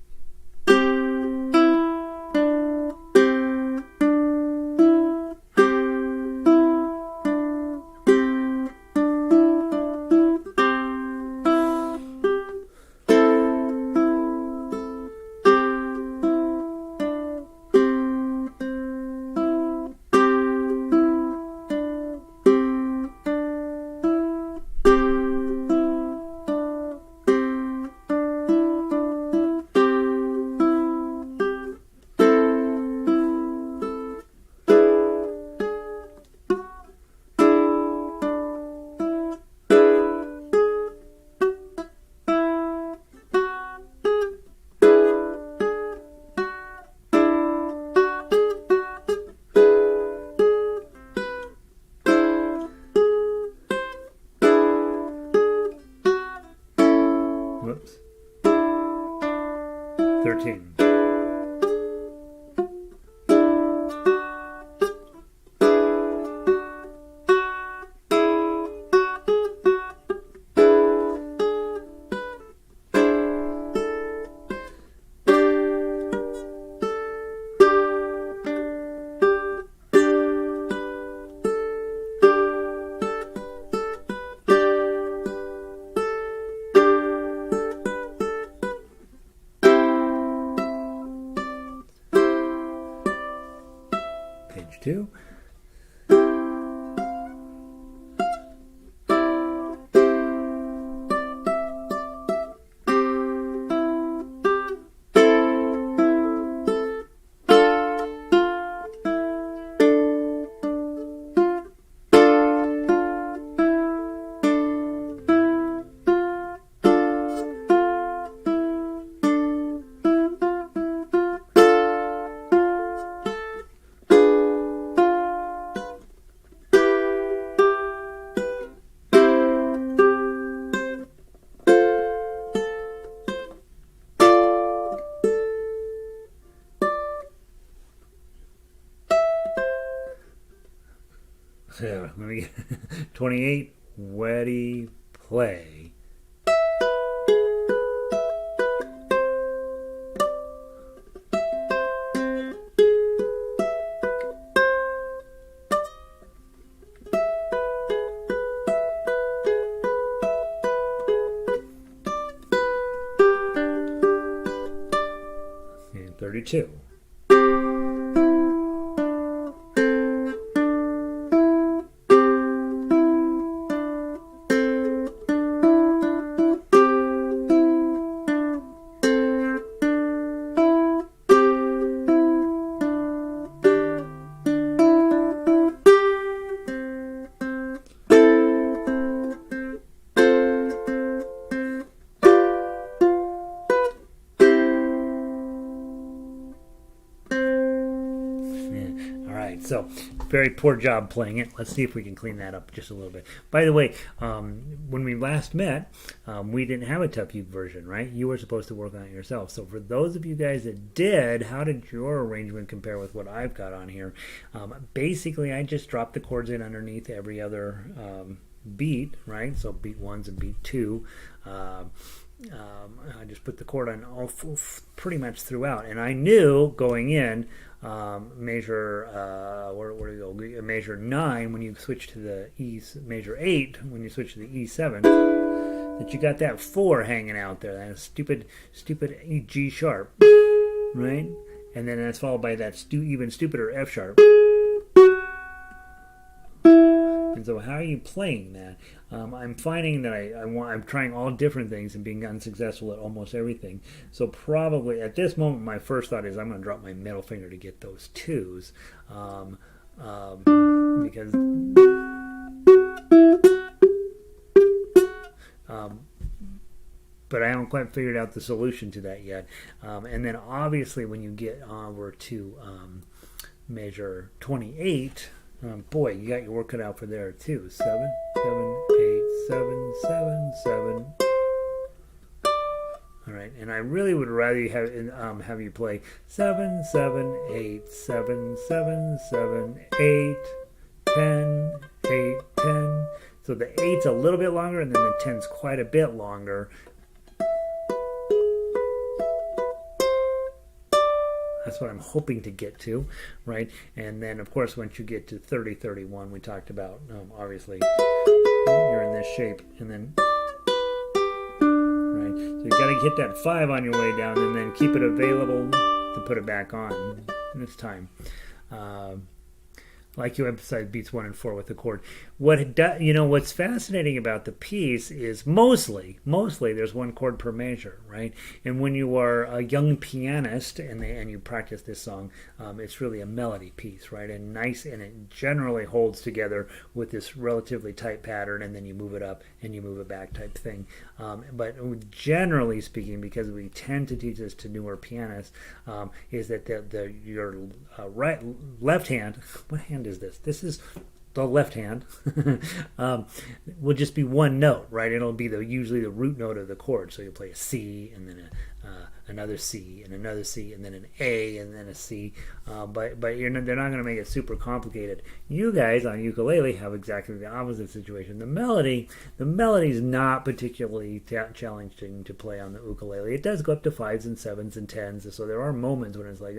S1: Whoops. 13. Page 2. So, let me get 28. Ready, play. And 32. right, so very poor job playing it. Let's see if we can clean that up just a little bit. By the way, when we last met, we didn't have a tough uke version, right? You were supposed to work on it yourself. So for those of you guys that did, how did your arrangement compare with what I've got on here? Basically, I just dropped the chords in underneath every other beat, right? So beat 1s and beat 2. I just put the chord on all pretty much throughout, and I knew going in measure where do you go? Measure 9 when you switch to the E, measure 8 when you switch to the E7, that you got that 4 hanging out there, that stupid G sharp, right? And then that's followed by that even stupider F sharp. And so how are you playing that? I'm finding that I'm trying all different things and being unsuccessful at almost everything. So probably at this moment, my first thought is I'm going to drop my middle finger to get those 2s. Because but I haven't quite figured out the solution to that yet. And then obviously when you get over to measure 28, boy, you got your work cut out for there too. 7, 7, 8, 7, 7, 7. All right, and I really would rather you have you play 7, 7, 8, 7, 7, 7, 8, 10, 8, 10. So the 8's a little bit longer, and then the 10's quite a bit longer. That's what I'm hoping to get to, right? And then, of course, once you get to 30, 31, we talked about, obviously, you're in this shape, and then, right? So you got to hit that 5 on your way down, and then keep it available to put it back on. And it's time. Like you emphasized beats 1 and 4 with the chord. What's fascinating about the piece is mostly there's one chord per measure, right? And when you are a young pianist and you practice this song, it's really a melody piece, right? And it generally holds together with this relatively tight pattern, and then you move it up and you move it back type thing. But generally speaking, because we tend to teach this to newer pianists, is that your left hand, what hand is this? This is the left hand, will just be one note, right? It'll be usually the root note of the chord. So you'll play a C, and then another C, and another C, and then an A, and then a C. But they're not going to make it super complicated. You guys on ukulele have exactly the opposite situation. The melody is not particularly challenging to play on the ukulele. It does go up to 5s and 7s and 10s, so there are moments when it's like,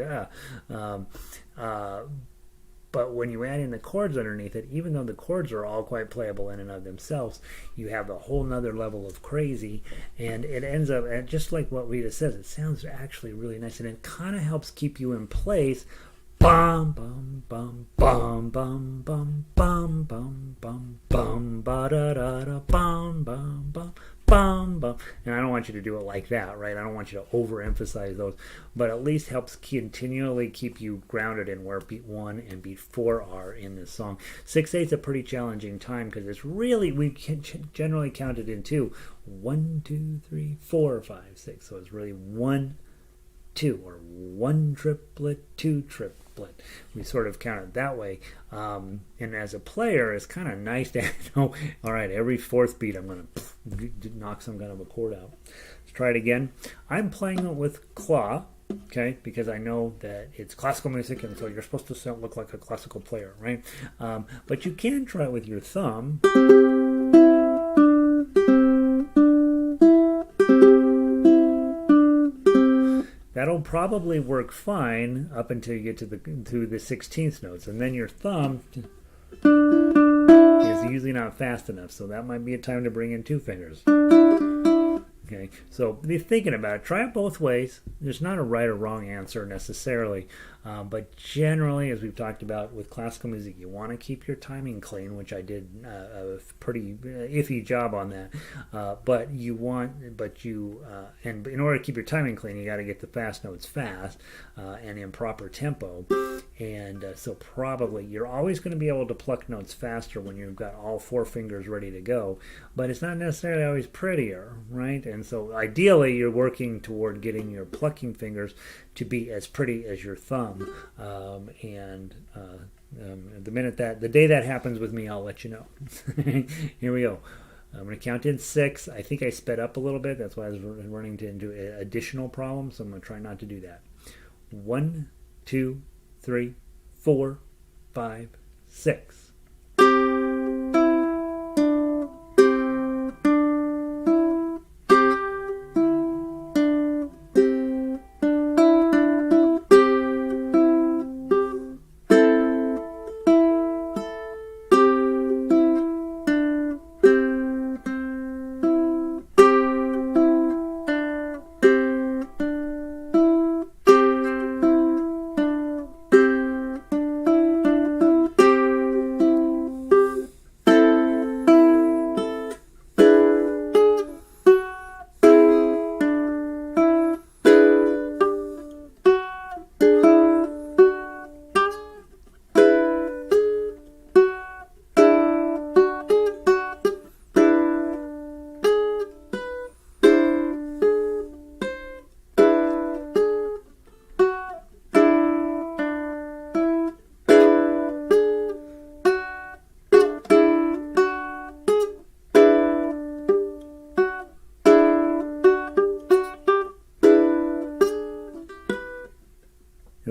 S1: but when you add in the chords underneath it, even though the chords are all quite playable in and of themselves, you have a whole nother level of crazy, and it ends up, and just like what Rita says, it sounds actually really nice, and it kind of helps keep you in place. Bum bum bum bum bum bum bum bum bum bum ba da da da bum bum bum bum bum. And I don't want you to do it like that, right? I don't want you to overemphasize those, but at least helps continually keep you grounded in where beat 1 and beat 4 are in this song. 6/8 is a pretty challenging time because it's really, we can generally count it in 2. 1, 2, 3, 4, 5, 6. So it's really 1, 2, or 1 triplet, 2 triplet. We sort of count it that way. And as a player, it's kind of nice to know, all right, every 4th beat I'm going to knock some kind of a chord out. Let's try it again. I'm playing it with claw, okay, because I know that it's classical music, and so you're supposed to look like a classical player, right? But you can try it with your thumb. That'll probably work fine up until you get to the 16th notes, and then your thumb is usually not fast enough, so that might be a time to bring in 2 fingers. Okay, so be thinking about it. Try it both ways. There's not a right or wrong answer necessarily, but generally, as we've talked about with classical music, you want to keep your timing clean, which I did a pretty iffy job on that. And in order to keep your timing clean, you got to get the fast notes fast and in proper tempo. And so probably you're always going to be able to pluck notes faster when you've got all 4 fingers ready to go, but it's not necessarily always prettier, right? And And so ideally you're working toward getting your plucking fingers to be as pretty as your thumb. The day that happens with me, I'll let you know. Here we go. I'm going to count in 6. I think I sped up a little bit. That's why I was running into additional problems. So I'm going to try not to do that. 1, 2, 3, 4, 5, 6.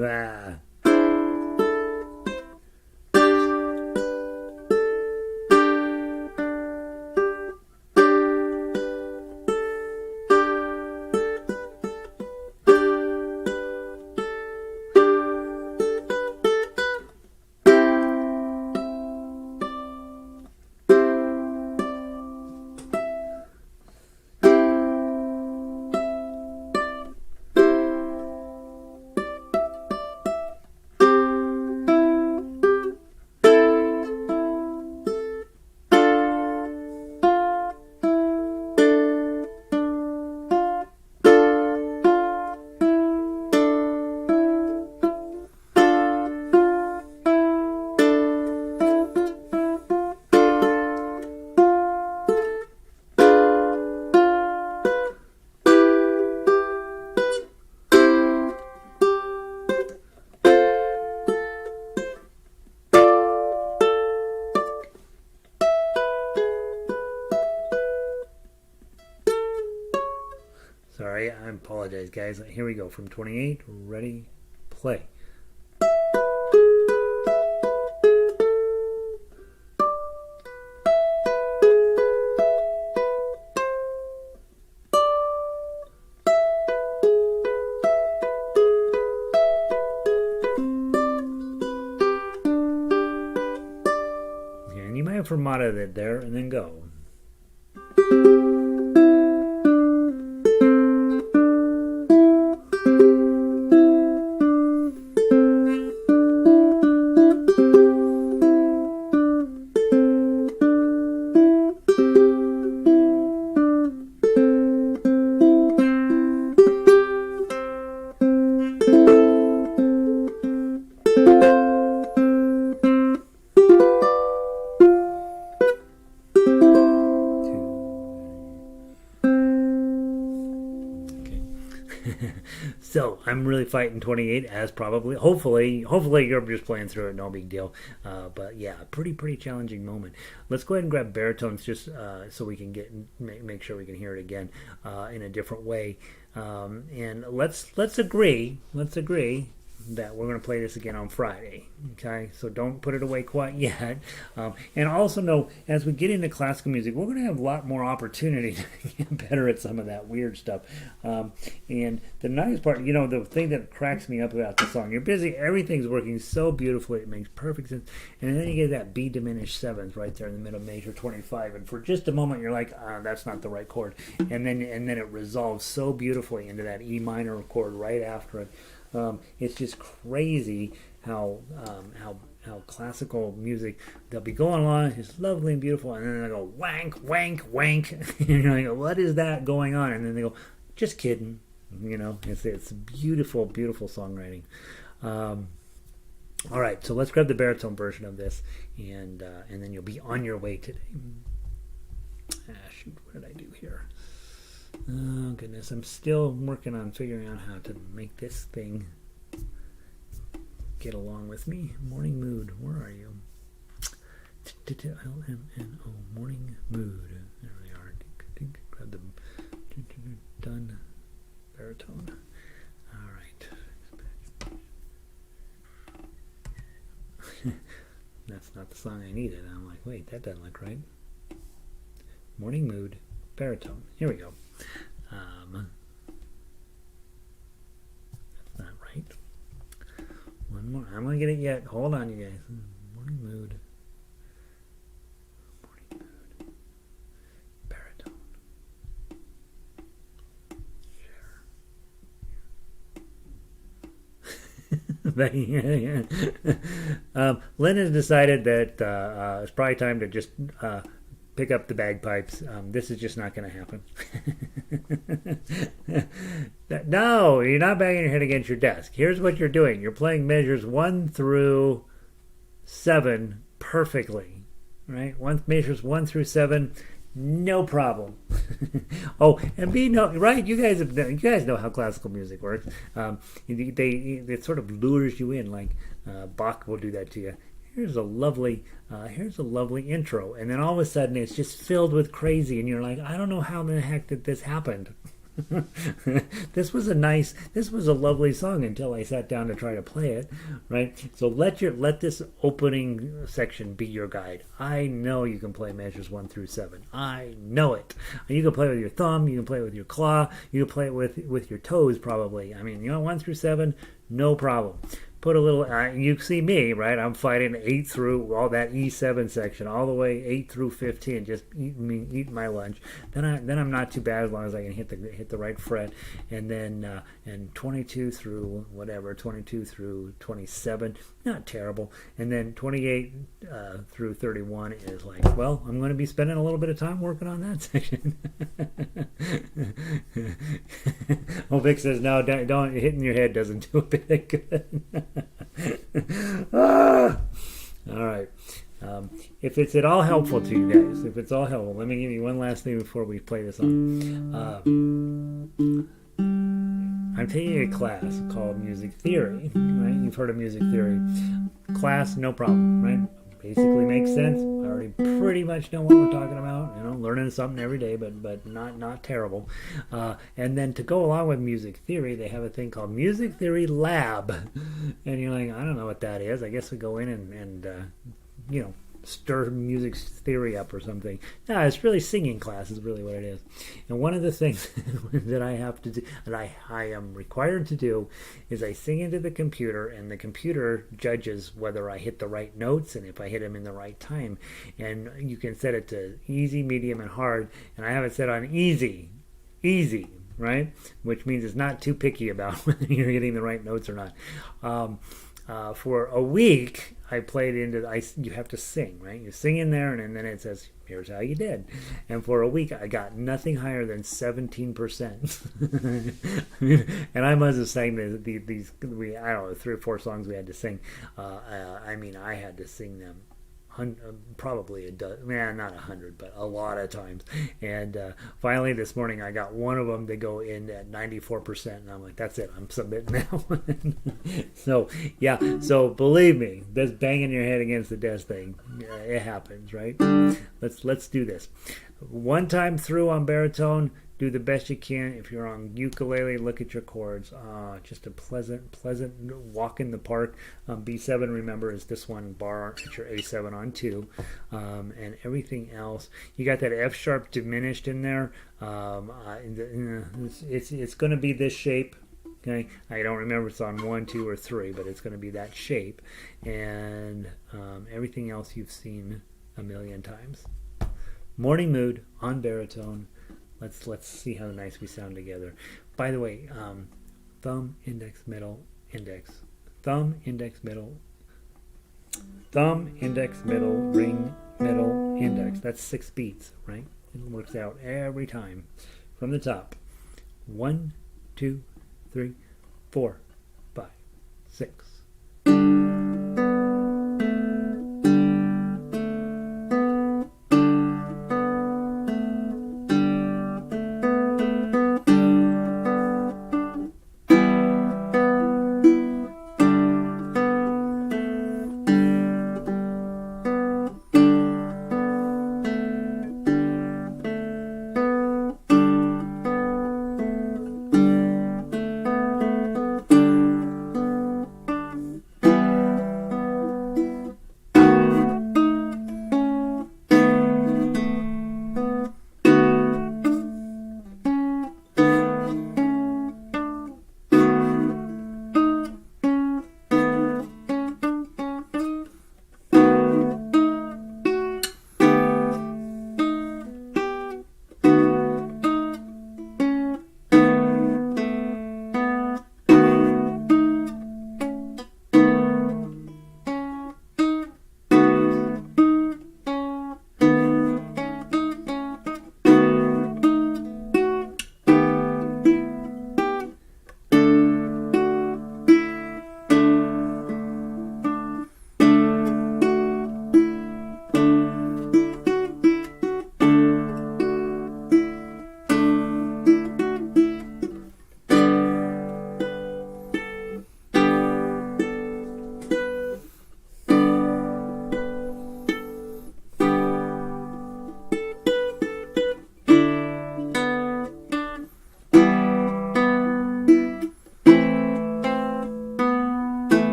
S1: Ah. Sorry, I apologize, guys. Here we go. From 28, ready, play. And you might have fermata that there, and then go. So I'm really fighting 28 as probably, hopefully you're just playing through it, no big deal. But yeah, pretty challenging moment. Let's go ahead and grab baritones just so we can make sure we can hear it again in a different way. And let's agree that we're going to play this again on Friday. Okay, so don't put it away quite yet. And also know, as we get into classical music, we're going to have a lot more opportunity to get better at some of that weird stuff. And the nice part, the thing that cracks me up about the song, you're busy, everything's working so beautifully, it makes perfect sense. And then you get that B diminished seventh right there in the middle, major 25, and for just a moment you're like, that's not the right chord. And then it resolves so beautifully into that E minor chord right after it. It's just crazy how classical music, they'll be going along, it's lovely and beautiful, and then they go wank, wank, wank, and you're like, what is that going on? And then they go, just kidding, it's beautiful, beautiful songwriting. All right, so let's grab the baritone version of this, and then you'll be on your way today. Shoot, what did I do here? Oh goodness, I'm still working on figuring out how to make this thing get along with me. Morning mood, where are you? LMNO, morning mood. There we are. Grab the done baritone. All right. That's not the song I needed. I'm like, wait, that doesn't look right. Morning mood, baritone. Here we go. That's not right. One more. I'm gonna get it yet. Hold on, you guys. Morning mood. Morning mood. Baritone. Share. Lynn has decided that it's probably time to just pick up the bagpipes. This is just not going to happen. No, you're not banging your head against your desk. Here's what you're doing. You're playing measures 1 through 7 perfectly, right? Measures 1 through 7, no problem. Oh, and right? You guys know how classical music works. It sort of lures you in, like Bach will do that to you. Here's a lovely intro, and then all of a sudden it's just filled with crazy, and you're like, I don't know how in the heck did this happen. This was a lovely song until I sat down to try to play it, right? So let this opening section be your guide. I know you can play measures 1 through 7. I know it. You can play with your thumb, you can play with your claw, you can play it with your toes probably. I mean, 1 through 7, no problem. Put a little, you see me, right? I'm fighting 8 through all that E7 section, all the way 8 through 15, just eat my lunch. Then I'm not too bad as long as I can hit the right fret, and then and 22 through 27, not terrible, and then 28 through 31 is like, well, I'm going to be spending a little bit of time working on that section. Oh, Vic says no, don't hitting your head doesn't do a bit of good. All right. If it's at all helpful to you guys, let me give you one last thing before we play this song. I'm taking a class called Music Theory, right? You've heard of music theory. Class, no problem, right? Basically makes sense. I already pretty much know what we're talking about. Learning something every day, but not terrible. And then to go along with music theory, they have a thing called Music Theory Lab. And you're like, I don't know what that is. I guess we go in and stir music theory up or something. No, it's really singing class is really what it is. And one of the things that I have to do, that I am required to do, is I sing into the computer, and the computer judges whether I hit the right notes and if I hit them in the right time. And you can set it to easy, medium, and hard. And I have it set on easy, right? Which means it's not too picky about whether you're getting the right notes or not. For a week, I played you have to sing, right? You sing in there, and then it says, here's how you did. And for a week, I got nothing higher than 17%. And I must have sang these, I don't know, 3 or 4 songs we had to sing. I had to sing them probably a dozen, not 100, but a lot of times. And finally this morning I got one of them to go in at 94%, and I'm like, that's it, I'm submitting that one. So believe me, this banging your head against the desk thing, it happens, right? Let's do this. One time through on baritone, do the best you can. If you're on ukulele, look at your chords. Just a pleasant walk in the park. B7, remember, is this one bar at your A7 on 2. And everything else, you got that F sharp diminished in there. It's going to be this shape. Okay, I don't remember if it's on 1, 2, or 3, but it's going to be that shape. And everything else you've seen a million times. Morning mood on baritone. Let's see how nice we sound together. By the way, thumb, index, middle, index. Thumb, index, middle. Thumb, index, middle, ring, middle, index. That's 6 beats, right? It works out every time. From the top. 1, 2, 3, 4, 5, 6.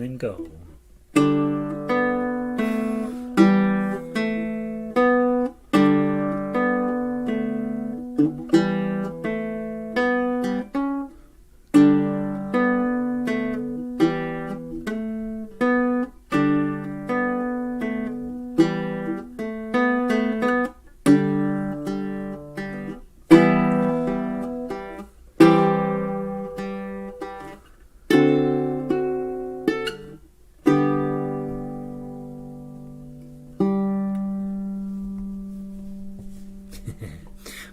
S1: then go.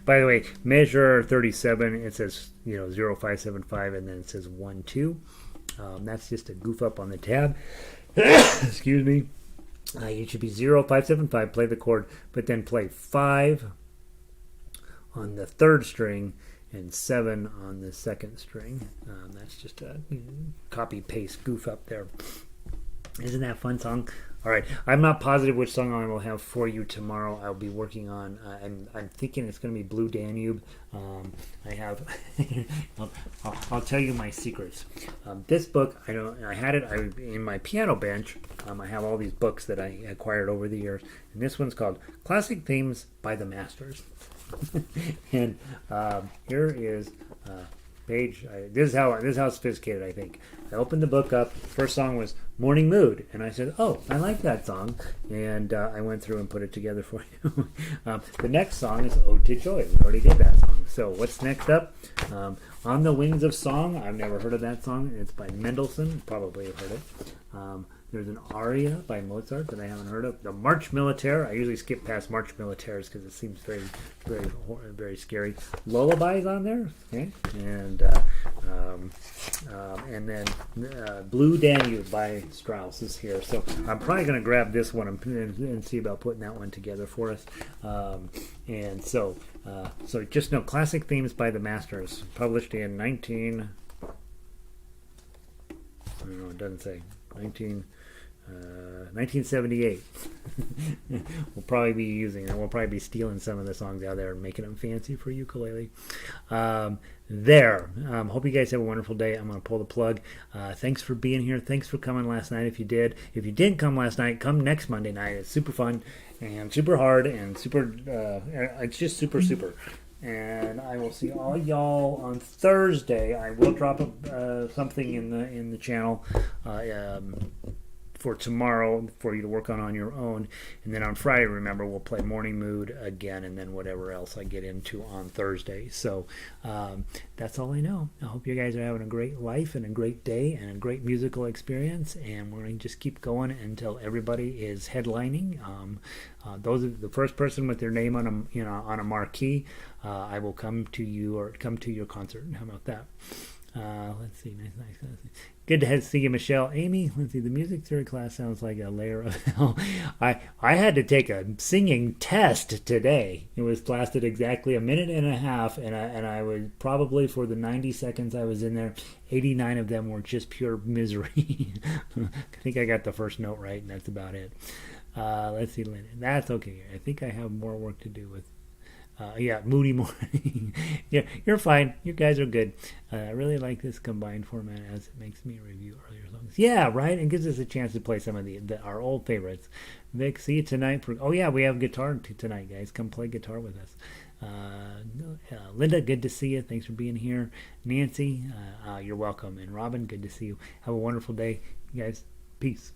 S1: By the way, measure 37, it says 0575, and then it says 1 2. That's just a goof up on the tab. Excuse me. It should be 0575, play the chord, but then play 5 on the third string and 7 on the second string. That's just a copy paste goof up there. Isn't that a fun song? All right, I'm not positive which song I will have for you tomorrow. I'll be working on. I'm thinking it's going to be Blue Danube. I have. I'll tell you my secrets. This book, I had it in my piano bench. I have all these books that I acquired over the years, and this one's called Classic Themes by the Masters. And here is. Page. This is how sophisticated I think. I opened the book up. First song was Morning Mood, and I said, "Oh, I like that song," and I went through and put it together for you. The next song is Ode to Joy. We already did that song. So what's next up? On the Wings of Song. I've never heard of that song. It's by Mendelssohn. Probably have heard it. There's an aria by Mozart that I haven't heard of. The March Militaire. I usually skip past March Militaires because it seems very, very, very scary. Lullabies on there, okay? And then Blue Danube by Strauss is here. So I'm probably going to grab this one and see about putting that one together for us. And so just know Classic Themes by the Masters, published in 19. I don't know. It doesn't say 1978. We'll probably be using it. We'll probably be stealing some of the songs out there and making them fancy for ukulele. Hope you guys have a wonderful day. I'm going to pull the plug. Thanks for being here. Thanks for coming last night. If you didn't come last night, come next Monday night. It's super fun and super hard and super. It's just super. And I will see all y'all on Thursday. I will drop something in the channel for tomorrow for you to work on your own. And then on Friday, remember, we'll play Morning Mood again, and then whatever else I get into on Thursday. So that's all I know. I hope you guys are having a great life and a great day and a great musical experience. And we're going to just keep going until everybody is headlining. Those are the first person with their name on a marquee. I will come to you or come to your concert. How about that? Let's see. Nice. Good to see you, Michelle. Amy, let's see. The music theory class sounds like a layer of hell. I had to take a singing test today. It was lasted exactly a minute and a half, and I was probably, for the 90 seconds I was in there, 89 of them were just pure misery. I think I got the first note right, and that's about it. Let's see, Lynn. That's okay. I think I have more work to do with. Moody Morning. Yeah, you're fine. You guys are good. I really like this combined format as it makes me review earlier songs. Yeah, right? And gives us a chance to play some of our old favorites. Vic, see you tonight. We have guitar tonight, guys. Come play guitar with us. Linda, good to see you. Thanks for being here. Nancy, you're welcome. And Robin, good to see you. Have a wonderful day. You guys, peace.